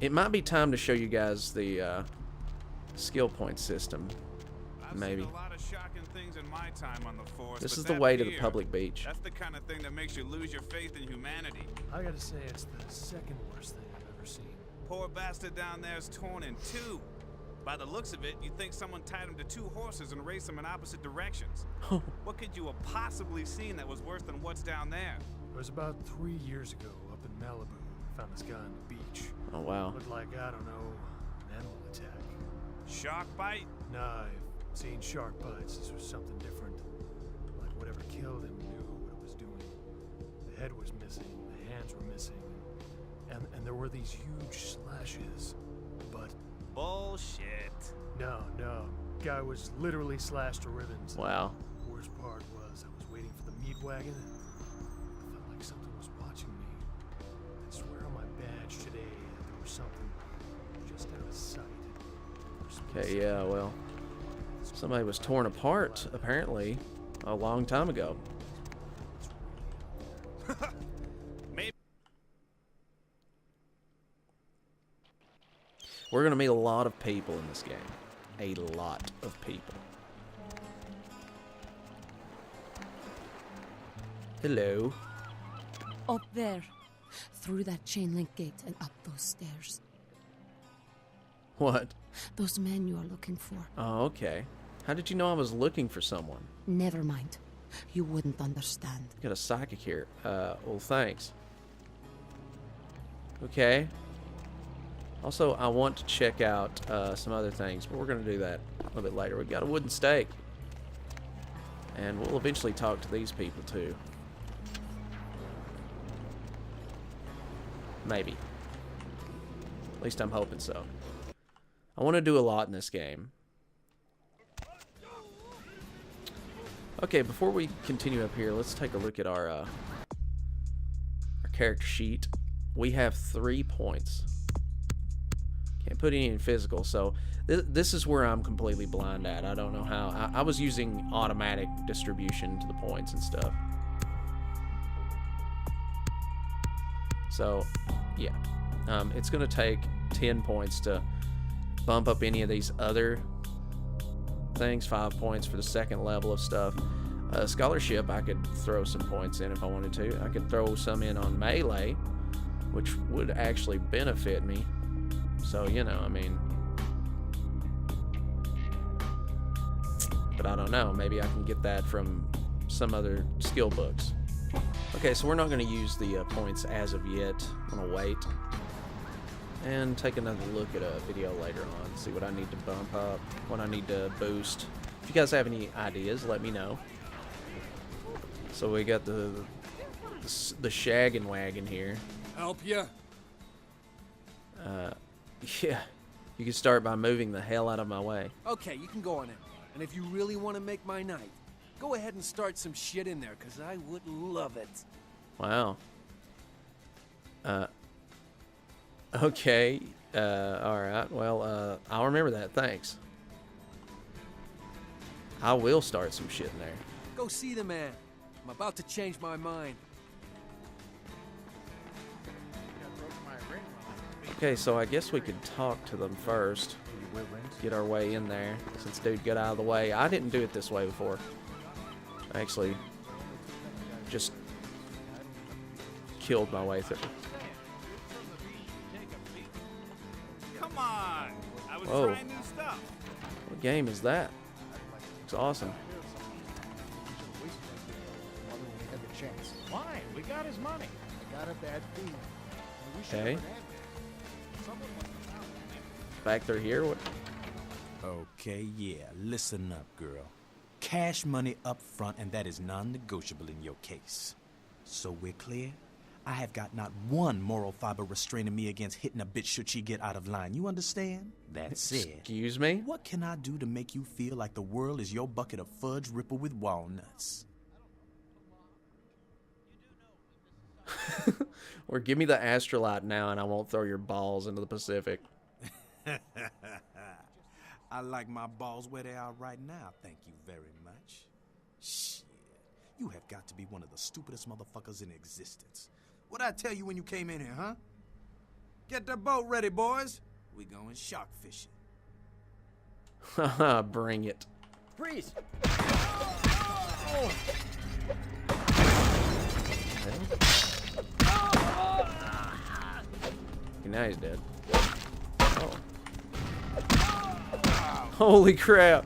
It might be time to show you guys the skill point system. Maybe. I've seen a lot of shocking things in my time on the force. This but is the that way to the fear, public beach. That's the kind of thing that makes you lose your faith in humanity. I gotta say, it's the second worst thing I've ever seen. Poor bastard down there is torn in two. By the looks of it, you'd think someone tied him to two horses and raced them in opposite directions. What could you have possibly seen that was worse than what's down there? It was about 3 years ago up in Malibu. I found this guy on the beach. Oh, wow. Looked like, I don't know, an animal attack. Shark bite? Nah, I've seen shark bites. This was something different. Like whatever killed him knew what it was doing. The head was missing, the hands were missing, and there were these huge slashes. But bullshit. No. Guy was literally slashed to ribbons. Wow. The worst part was I was waiting for the meat wagon. I felt like something was watching me. I swear on my badge today that there was something just out of sight. Okay, yeah, well, somebody was torn apart, apparently, a long time ago. Maybe. We're going to meet a lot of people in this game. A lot of people. Hello. Up there. Through that chain link gate and up those stairs. What? Those men you are looking for. Oh, okay. How did you know I was looking for someone? Never mind. You wouldn't understand. Got a psychic here. Well, thanks. Okay. Also, I want to check out some other things, but we're going to do that a little bit later. We've got a wooden stake. And we'll eventually talk to these people, too. Maybe. At least I'm hoping so. I want to do a lot in this game. Okay, before we continue up here, let's take a look at our character sheet. We have 3 points. Can't put any in physical, so this is where I'm completely blind at. I don't know how. I was using automatic distribution to the points and stuff. So, yeah. It's going to take 10 points to bump up any of these other things. 5 points for the second level of stuff. Scholarship, I could throw some points in if I wanted to. I could throw some in on melee, which would actually benefit me. So, you know, I mean... But I don't know. Maybe I can get that from some other skill books. Okay, so we're not going to use the points as of yet. I'm going to wait. And take another look at a video later on. See what I need to bump up, what I need to boost. If you guys have any ideas, let me know. So we got the shaggin' wagon here. Help ya? Yeah. You can start by moving the hell out of my way. Okay, you can go on in. And if you really want to make my night, go ahead and start some shit in there, because I would love it. Wow. Okay. Alright. Well, I'll remember that. Thanks. I will start some shit in there. Go see the man. I'm about to change my mind. Okay, so I guess we could talk to them first. Get our way in there, since dude got out of the way. I didn't do it this way before. I actually just killed my way through. Come on! I was Whoa. trying new stuff. What game is that? Looks awesome. Why? We got his money. I got a bad feeling. Okay. Back through here? What? Okay, yeah. Listen up, girl. Cash money up front, and that is non-negotiable in your case. So we're clear? I have got not one moral fiber restraining me against hitting a bitch should she get out of line. You understand? That's it. Excuse me? What can I do to make you feel like the world is your bucket of fudge ripple with walnuts? Or give me the astrolite now and I won't throw your balls into the Pacific. I like my balls where they are right now, thank you very much. Shit. You have got to be one of the stupidest motherfuckers in existence. What'd I tell you when you came in here, huh? Get the boat ready, boys. We going shark fishing. Haha, bring it. Freeze! Okay, now he's dead. Oh. Holy crap.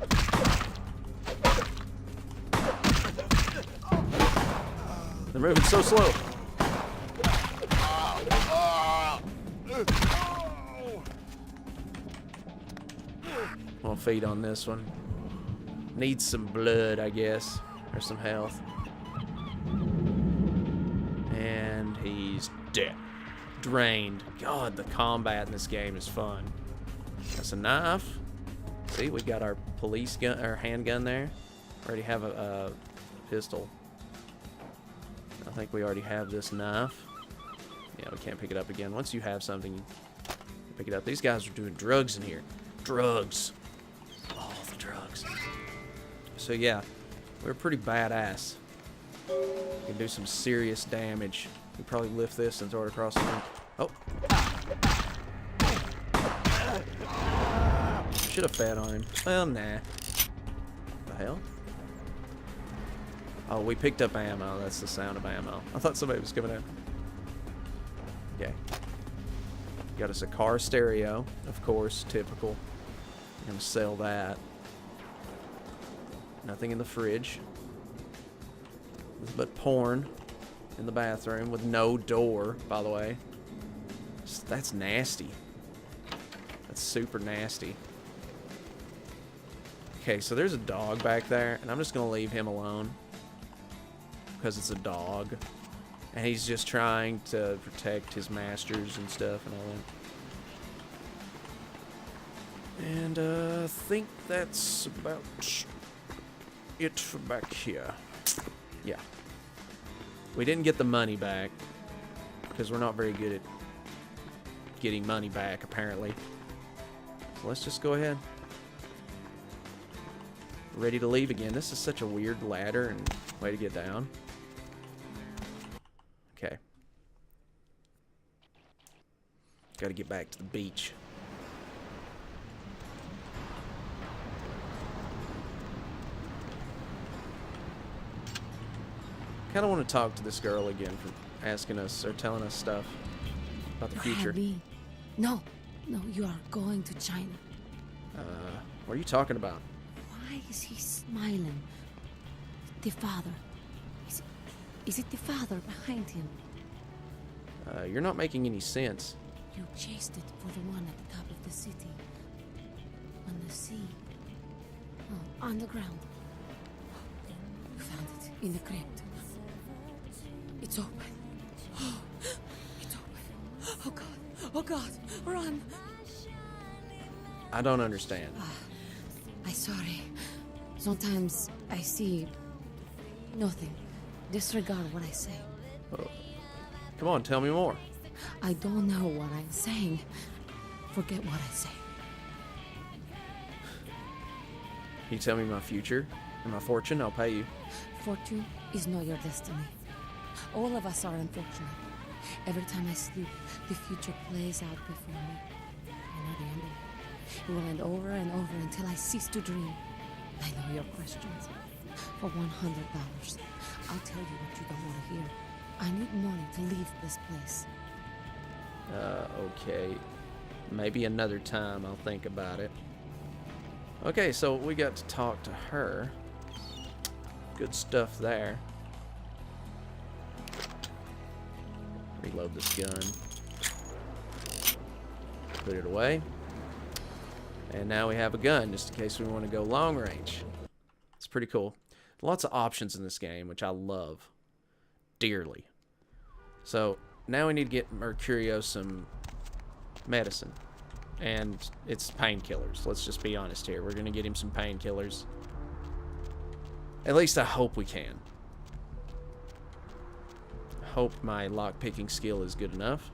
They're moving so slow. I'll feed on this one. Needs some blood, I guess. Or some health. And he's dead. Drained. God, the combat in this game is fun. That's a knife. See, we got our police gun, our handgun there. Already have a pistol. I think we already have this knife. Yeah, we can't pick it up again. Once you have something, you pick it up. These guys are doing drugs in here. Drugs. All the drugs. So yeah, we're pretty badass. We can do some serious damage. We probably lift this and throw it across the room. Oh. Should have fed on him. Well, nah. The hell? Oh, we picked up ammo. That's the sound of ammo. I thought somebody was coming in. Okay. Got us a car stereo, of course, typical. I'm gonna sell that. Nothing in the fridge. But porn in the bathroom with no door, by the way. That's nasty. That's super nasty. Okay, so there's a dog back there, and I'm just gonna leave him alone. Because it's a dog. And he's just trying to protect his masters and stuff and all that. And I think that's about it for back here. Yeah. We didn't get the money back. Because we're not very good at getting money back, apparently. So let's just go ahead. Ready to leave again. This is such a weird ladder and way to get down. Okay. Got to get back to the beach. Kind of want to talk to this girl again for asking us or telling us stuff about the future. Abby. No, you are going to China. What are you talking about? Why is he smiling? The father. Is it the father behind him? You're not making any sense. You chased it for the one at the top of the city. On the sea. Oh, on the ground. You found it in the crypt. It's open. It's open. Oh God. Oh God. Run. I don't understand. I'm sorry. Sometimes I see nothing. Disregard what I say. Oh. Come on, tell me more. I don't know what I'm saying. Forget what I say. You tell me my future and my fortune, I'll pay you. Fortune is not your destiny. All of us are unfortunate. Every time I sleep, the future plays out before me. I know the ending. It will end over and over until I cease to dream. I know your questions. For $100, I'll tell you what you don't want to hear. I need money to leave this place. Okay. Maybe another time I'll think about it. Okay, so we got to talk to her. Good stuff there. Reload this gun. Put it away. And now we have a gun, just in case we want to go long range. It's pretty cool. Lots of options in this game, which I love dearly. So, now we need to get Mercurio some medicine. And it's painkillers. Let's just be honest here. We're going to get him some painkillers. At least I hope we can. Hope my lockpicking skill is good enough.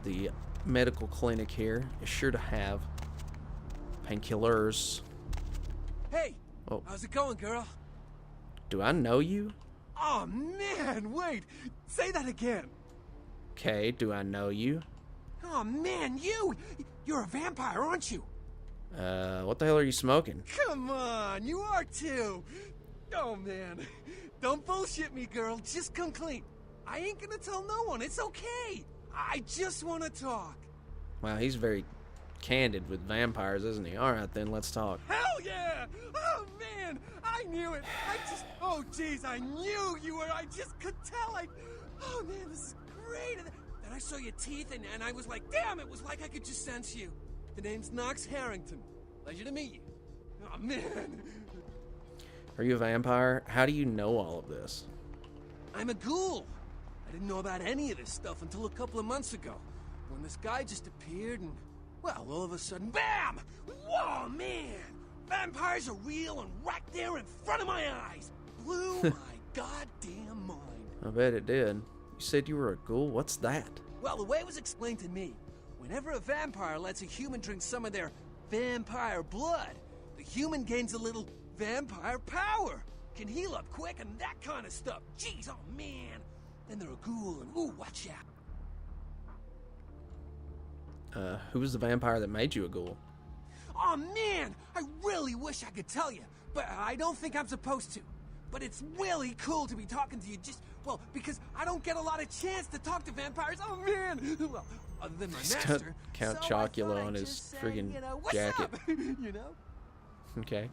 The medical clinic here is sure to have painkillers. Hey! Oh. How's it going, girl? Do I know you? Oh, man, wait! Say that again! Okay, do I know you? Oh, man, you're a vampire, aren't you? What the hell are you smoking? Come on, you are too! Oh, man. Don't bullshit me, girl. Just come clean. I ain't gonna tell no one. It's okay. I just want to talk. Wow, he's very candid with vampires, isn't he? Alright then, let's talk. Hell yeah! Oh, man! I knew it! Oh, jeez, I knew you were! I just could tell! Oh, man, this is great! And then I saw your teeth, and I was like, damn, it was like I could just sense you. The name's Knox Harrington. Pleasure to meet you. Oh, man! Are you a vampire? How do you know all of this? I'm a ghoul. I didn't know about any of this stuff until a couple of months ago, when this guy just appeared and, well, all of a sudden, BAM! Whoa, man! Vampires are real and right there in front of my eyes. Blew my goddamn mind. I bet it did. You said you were a ghoul? What's that? Well, the way it was explained to me, whenever a vampire lets a human drink some of their vampire blood, the human gains a little vampire power. Can heal up quick and that kind of stuff. Jeez, oh man. Then they're a ghoul and ooh, watch out. Who was the vampire that made you a ghoul? Oh man, I really wish I could tell you, but I don't think I'm supposed to. But it's really cool to be talking to you well, because I don't get a lot of chance to talk to vampires. Oh man! Well, other than my master. Count so Chocula on his friggin' what's jacket. up? You know? Okay.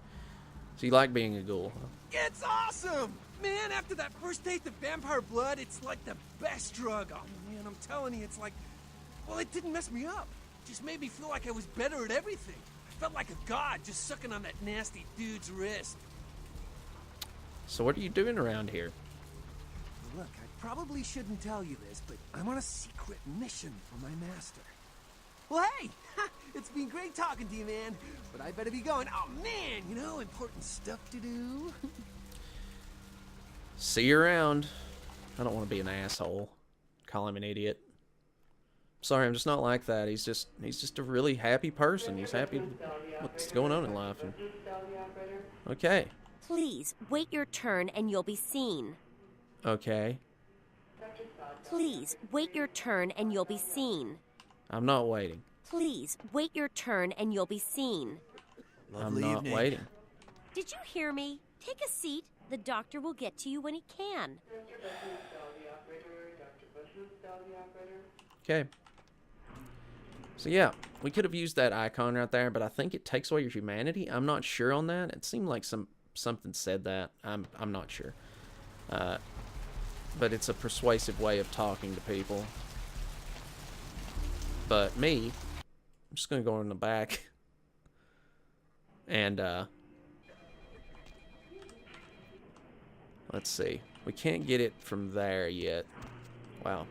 So you like being a ghoul, huh? It's awesome! Man, after that first taste of vampire blood, it's like the best drug. Oh man, I'm telling you, it's like, well, it didn't mess me up. It just made me feel like I was better at everything. I felt like a god just sucking on that nasty dude's wrist. So what are you doing around here? Look, I probably shouldn't tell you this, but I'm on a secret mission for my master. Well, hey! It's been great talking to you, man. But I better be going. Oh, man! You know, important stuff to do. See you around. I don't want to be an asshole. Call him an idiot. Sorry, I'm just not like that. He's just a really happy person. He's happy with what's going on in life. Okay. Please, wait your turn and you'll be seen. Okay. Please, wait your turn and you'll be seen. I'm not waiting. Please, wait your turn and you'll be seen. I'm not waiting. Did you hear me? Take a seat. The doctor will get to you when he can. Okay. So yeah, we could have used that icon right there, but I think it takes away your humanity. I'm not sure on that. It seemed like something said that. I'm not sure. But it's a persuasive way of talking to people. But me, I'm just gonna go in the back and Let's see. We can't get it from there yet. Wow.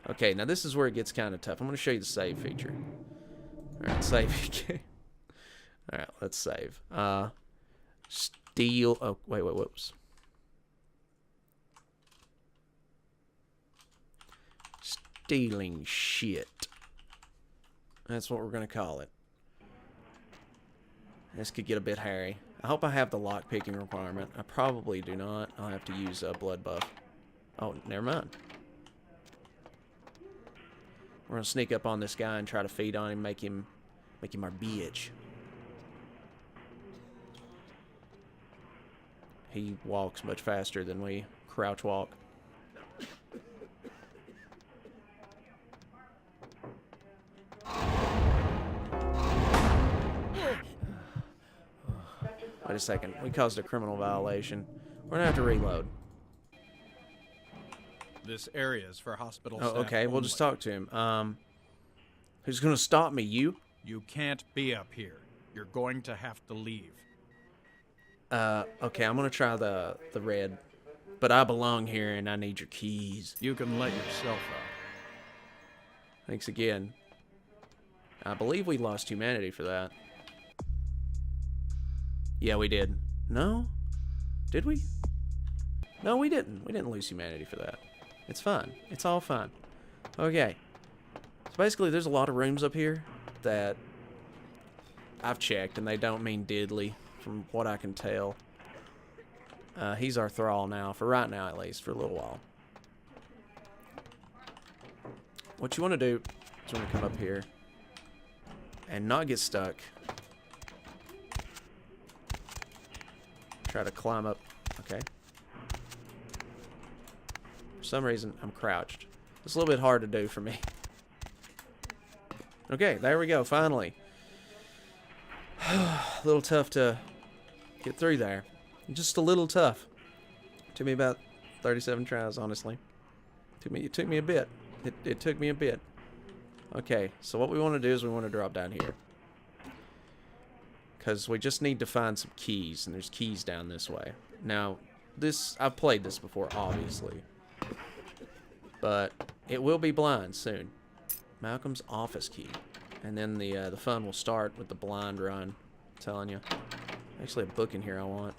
Okay, now this is where it gets kind of tough. I'm going to show you the save feature. Alright, save again. Alright, let's save. Steal. Oh, wait, whoops. Stealing shit. That's what we're going to call it. This could get a bit hairy. I hope I have the lock-picking requirement. I probably do not. I'll have to use a blood buff. Oh, never mind. We're going to sneak up on this guy and try to feed on him, make him our bitch. He walks much faster than we crouch walk. Wait a second. We caused a criminal violation. We're gonna have to reload. This area is for hospital Oh, staff okay. We'll only. just talk to him. Who's gonna stop me? You? You can't be up here. You're going to have to leave. Okay. I'm gonna try the red, but I belong here and I need your keys. You can let yourself out. Thanks again. I believe we lost humanity for that. Yeah, we did. No? Did we? No, we didn't. We didn't lose humanity for that. It's fine. It's all fine. Okay. So basically, there's a lot of rooms up here that I've checked, and they don't mean diddly, from what I can tell. He's our thrall now, for right now at least, for a little while. What you want to do is you want to come up here and not get stuck. Try to climb up. Okay. For some reason, I'm crouched. It's a little bit hard to do for me. Okay, there we go, finally. A little tough to get through there. Just a little tough. Took me about 37 tries, honestly. It took me a bit. It took me a bit. Okay, so what we want to do is we want to drop down here. Because we just need to find some keys, and there's keys down this way. Now, I've played this before, obviously. But it will be blind soon. Malcolm's office key. And then the fun will start with the blind run. I'm telling you. Actually, a book in here I want.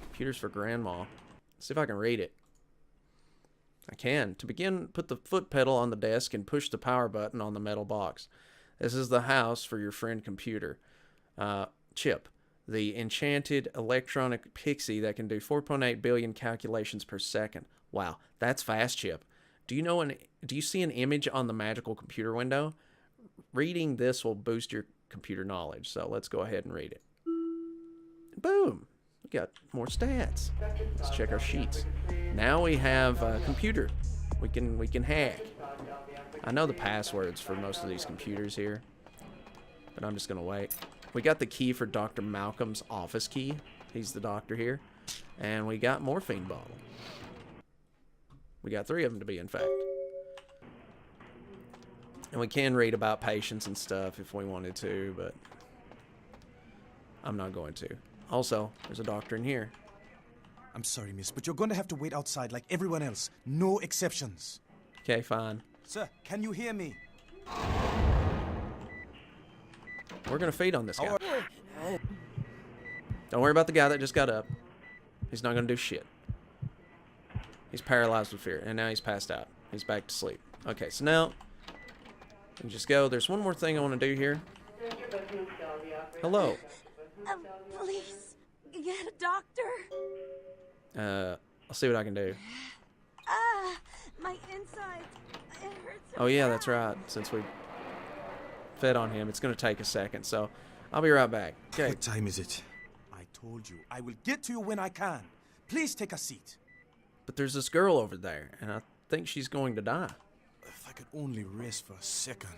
Computers for Grandma. Let's see if I can read it. I can. To begin, put the foot pedal on the desk and push the power button on the metal box. This is the house for your friend computer. Chip, the enchanted electronic pixie that can do 4.8 billion calculations per second. Wow, that's fast, Chip. Do you see an image on the magical computer window? Reading this will boost your computer knowledge. So let's go ahead and read it. Boom. We got more stats. Let's check our sheets. Now we have a computer. We can hack. I know the passwords for most of these computers here, but I'm just gonna wait. We got the key for Dr. Malcolm's office key. He's the doctor here. And we got morphine bottle. We got 3 of them to be, in fact. And we can read about patients and stuff if we wanted to, but I'm not going to. Also, there's a doctor in here. I'm sorry, miss, but you're going to have to wait outside like everyone else. No exceptions. Okay, fine. Sir, can you hear me? We're going to feed on this guy. Don't worry about the guy that just got up. He's not going to do shit. He's paralyzed with fear, and now he's passed out. He's back to sleep. Okay, so now we can just go. There's one more thing I want to do here. Hello. Please, get a doctor. I'll see what I can do. My insides. It hurts so Oh, yeah, bad. that's right. Since we fed on him, it's going to take a second, so I'll be right back. Okay. What time is it? I told you, I will get to you when I can. Please take a seat. But there's this girl over there, and I think she's going to die. If I could only rest for a second.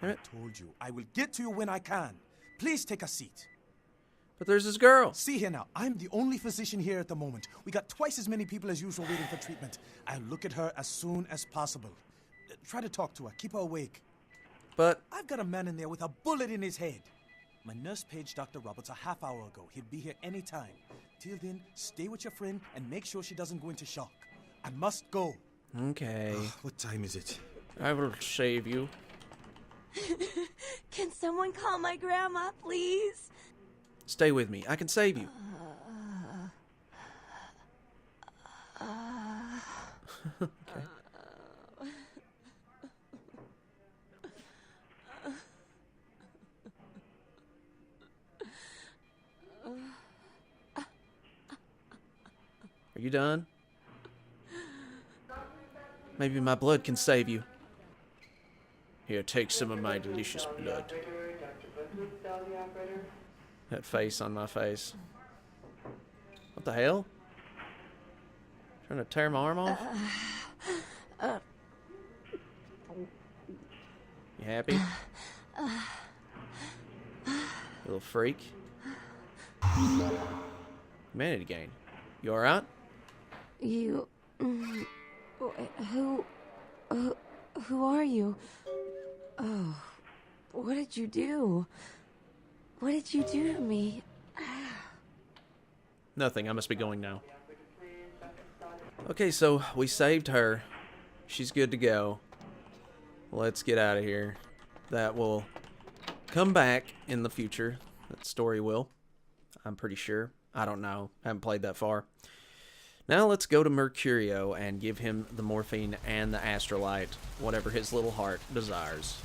Right. I told you, I will get to you when I can. Please take a seat. But there's this girl. See here now, I'm the only physician here at the moment. We got twice as many people as usual waiting for treatment. I'll look at her as soon as possible. Try to talk to her, keep her awake. But I've got a man in there with a bullet in his head. My nurse paged Dr. Roberts a half hour ago. He'll be here any time. Till then, stay with your friend and make sure she doesn't go into shock. I must go. Okay. What time is it? I will save you. Can someone call my grandma, please? Stay with me. I can save you. Okay. Are you done? Maybe my blood can save you. Here, take some of my delicious blood. That face on my face. What the hell? Trying to tear my arm off? You happy? You little freak. Humanity gain. You alright? You... Who are you? Oh, what did you do? What did you do to me? Nothing. I must be going now. Okay, so we saved her. She's good to go. Let's get out of here. That will come back in the future. That story will. I'm pretty sure. I don't know. Haven't played that far. Now let's go to Mercurio and give him the morphine and the astrolite, whatever his little heart desires.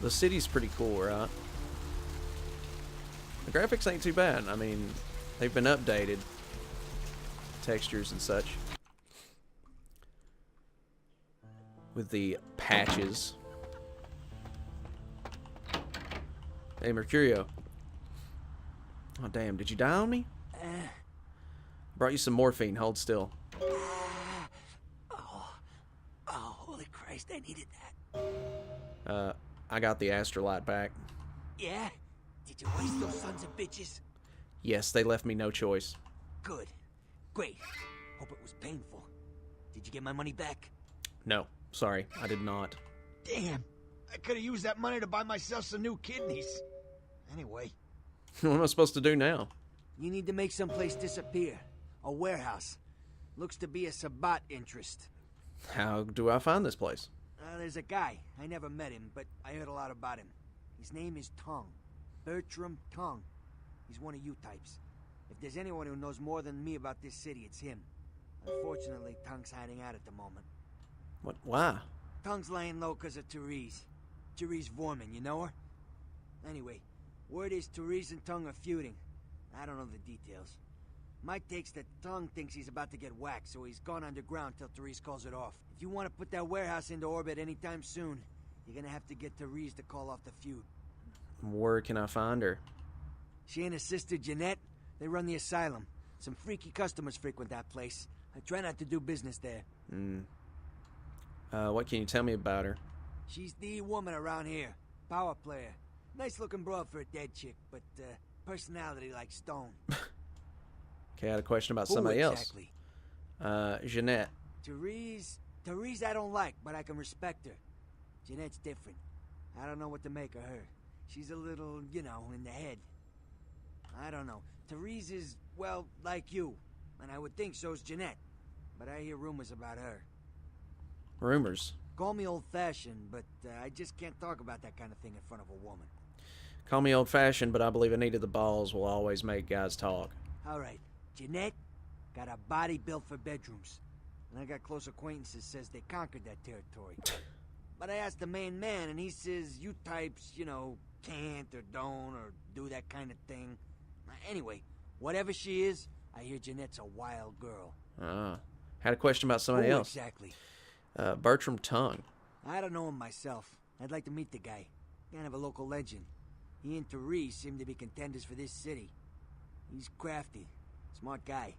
The city's pretty cool, right? The graphics ain't too bad. I mean, they've been updated. Textures and such. With the patches. Hey, Mercurio. Oh, damn. Did you die on me? Brought you some morphine. Hold still. Oh, holy Christ, I needed that. I got the astrolite back. Yeah? Did you waste those sons of bitches? Yes, they left me no choice. Good. Great. Hope it was painful. Did you get my money back? No, sorry, I did not. Damn. I could have used that money to buy myself some new kidneys. Anyway. What am I supposed to do now? You need to make someplace disappear. A warehouse. Looks to be a Sabbat interest. How do I find this place? There's a guy. I never met him, but I heard a lot about him. His name is Tongue. Bertram Tongue. He's one of you types. If there's anyone who knows more than me about this city, it's him. Unfortunately, Tongue's hiding out at the moment. What? Why? Tongue's laying low because of Therese. Therese Vorman, you know her? Anyway, word is Therese and Tongue are feuding. I don't know the details. My take's that Tongue thinks he's about to get whacked, so he's gone underground till Therese calls it off. If you want to put that warehouse into orbit anytime soon, you're gonna have to get Therese to call off the feud. Where can I find her? She and her sister Jeanette, they run the asylum. Some freaky customers frequent that place. I try not to do business there. What can you tell me about her? She's the woman around here. Power player. Nice looking broad for a dead chick, but personality like stone. Okay, I had a question about Who somebody exactly? else. Jeanette. Therese I don't like, but I can respect her. Jeanette's different. I don't know what to make of her. She's a little, you know, in the head. I don't know. Therese is, well, like you. And I would think so's Jeanette. But I hear rumors about her. Rumors? Call me old-fashioned, but I just can't talk about that kind of thing in front of a woman. Call me old-fashioned, but I believe Anita the Balls will always make guys talk. All right. Jeanette got a body built for bedrooms. And I got close acquaintances says they conquered that territory. But I asked the main man, and he says you types, you know, can't or don't or do that kind of thing. Anyway, whatever she is, I hear Jeanette's a wild girl. Had a question about somebody Who else. Exactly. Bertram Tongue. I don't know him myself. I'd like to meet the guy. Kind of a local legend. He and Therese seem to be contenders for this city. He's crafty. Smart guy.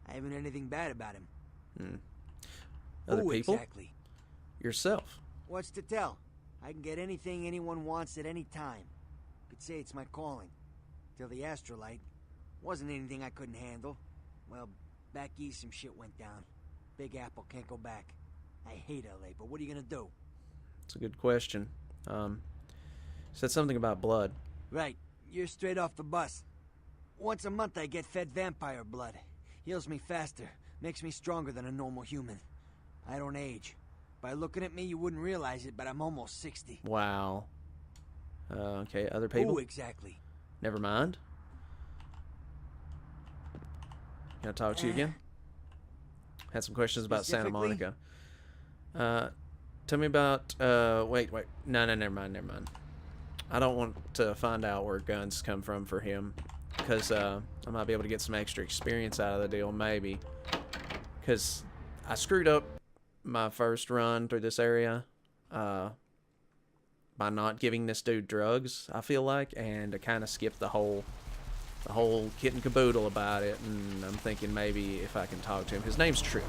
I haven't heard anything bad about him. Other Who people? Exactly? Yourself. What's to tell? I can get anything anyone wants at any time. Could say it's my calling. Till the astrolite. Wasn't anything I couldn't handle. Well, back east some shit went down. Big Apple can't go back. I hate LA, but what are you gonna do? It's a good question. Said something about blood. Right. You're straight off the bus. Once a month I get fed vampire blood. Heals me faster. Makes me stronger than a normal human. I don't age. By looking at me, you wouldn't realize it, but I'm almost 60. Wow. Okay, other people? Who exactly? Never mind. Can I talk to you again? Had some questions about Santa Monica. Tell me about, wait. No, never mind. I don't want to find out where guns come from for him, because I might be able to get some extra experience out of the deal, maybe. Because I screwed up my first run through this area by not giving this dude drugs, I feel like, and I kind of skipped the whole kit and caboodle about it, and I'm thinking maybe if I can talk to him. His name's Trip,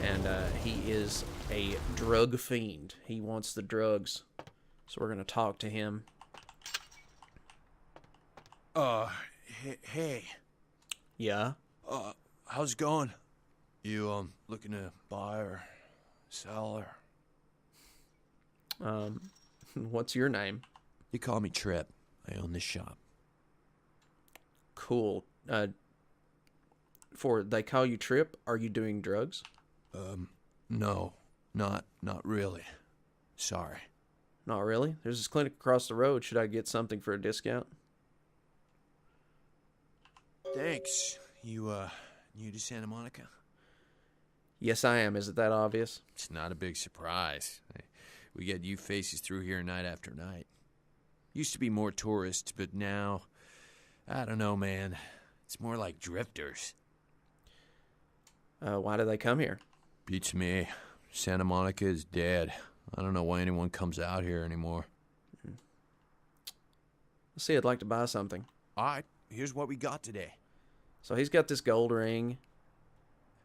and he is a drug fiend. He wants the drugs, so we're gonna talk to him. Hey. Yeah? How's it going? You, looking to buy or sell or... What's your name? You call me Trip. I own this shop. Cool. They call you Trip, are you doing drugs? No. Not really. Sorry. Not really? There's this clinic across the road. Should I get something for a discount? Thanks. You, new to Santa Monica? Yes, I am. Is it that obvious? It's not a big surprise. We get you faces through here night after night. Used to be more tourists, but now, I don't know, man. It's more like drifters. Why do they come here? Beats me. Santa Monica is dead. I don't know why anyone comes out here anymore. Let's see, I'd like to buy something. All right, here's what we got today. So he's got this gold ring.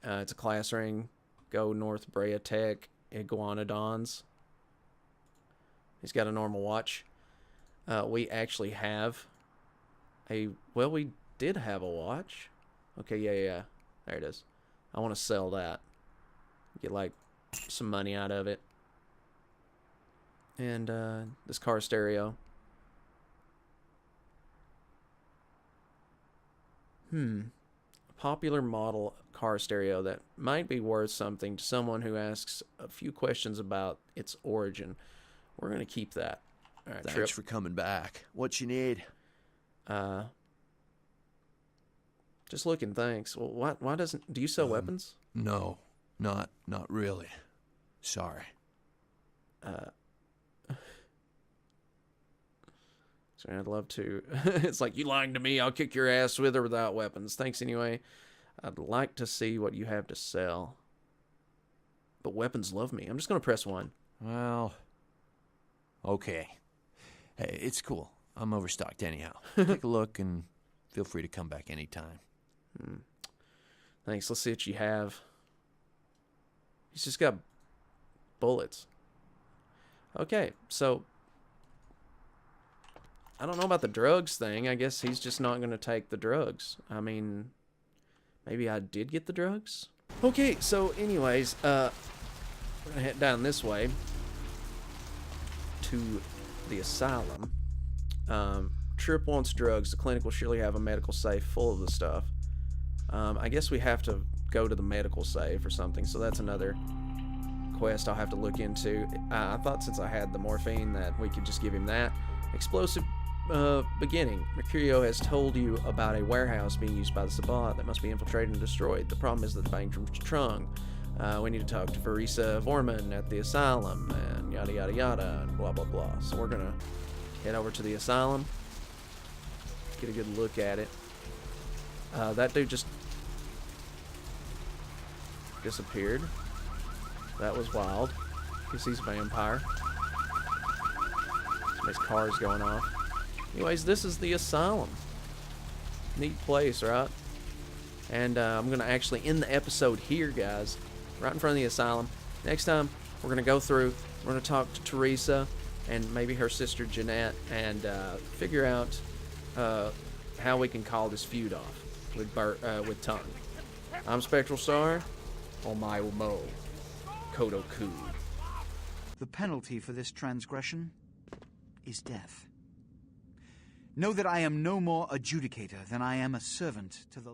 It's a class ring. Go North Brea Tech Iguanodons. He's got a normal watch. We actually have we did have a watch. Okay, yeah. There it is. I want to sell that. Get, like, some money out of it. And, this car stereo. Popular model car stereo that might be worth something to someone who asks a few questions about its origin. We're going to keep that. All right, Thanks for coming back. What you need? Just looking, thanks. Well, why doesn't... Do you sell weapons? No, not really. Sorry. So I'd love to... It's like, you lying to me, I'll kick your ass with or without weapons. Thanks anyway. I'd like to see what you have to sell. But weapons love me. I'm just going to press 1. Well... Okay. Hey, it's cool. I'm overstocked anyhow. Take a look and feel free to come back anytime. Thanks. Let's see what you have. He's just got bullets. Okay, so I don't know about the drugs thing. I guess he's just not going to take the drugs. I mean, maybe I did get the drugs? Okay, so anyways, we're going to head down this way to the asylum. Trip wants drugs. The clinic will surely have a medical safe full of the stuff. I guess we have to go to the medical safe or something, so that's another quest I'll have to look into. I thought since I had the morphine that we could just give him that. Explosive beginning. Mercurio has told you about a warehouse being used by the Sabbat that must be infiltrated and destroyed. The problem is that the bank from Trung. We need to talk to Farisa Vorman at the asylum, and yada yada yada, and blah blah blah. So we're gonna head over to the asylum, get a good look at it. That dude just disappeared. That was wild. Because he's a vampire. Somebody's car's going off. Anyways, this is the asylum. Neat place, right? And I'm going to actually end the episode here, guys. Right in front of the asylum. Next time, we're going to go through. We're going to talk to Teresa and maybe her sister Jeanette and figure out how we can call this feud off with Tongue. I'm Spectral Sire. Omae Mo. Kodoku. The penalty for this transgression is death. Know that I am no more adjudicator than I am a servant to the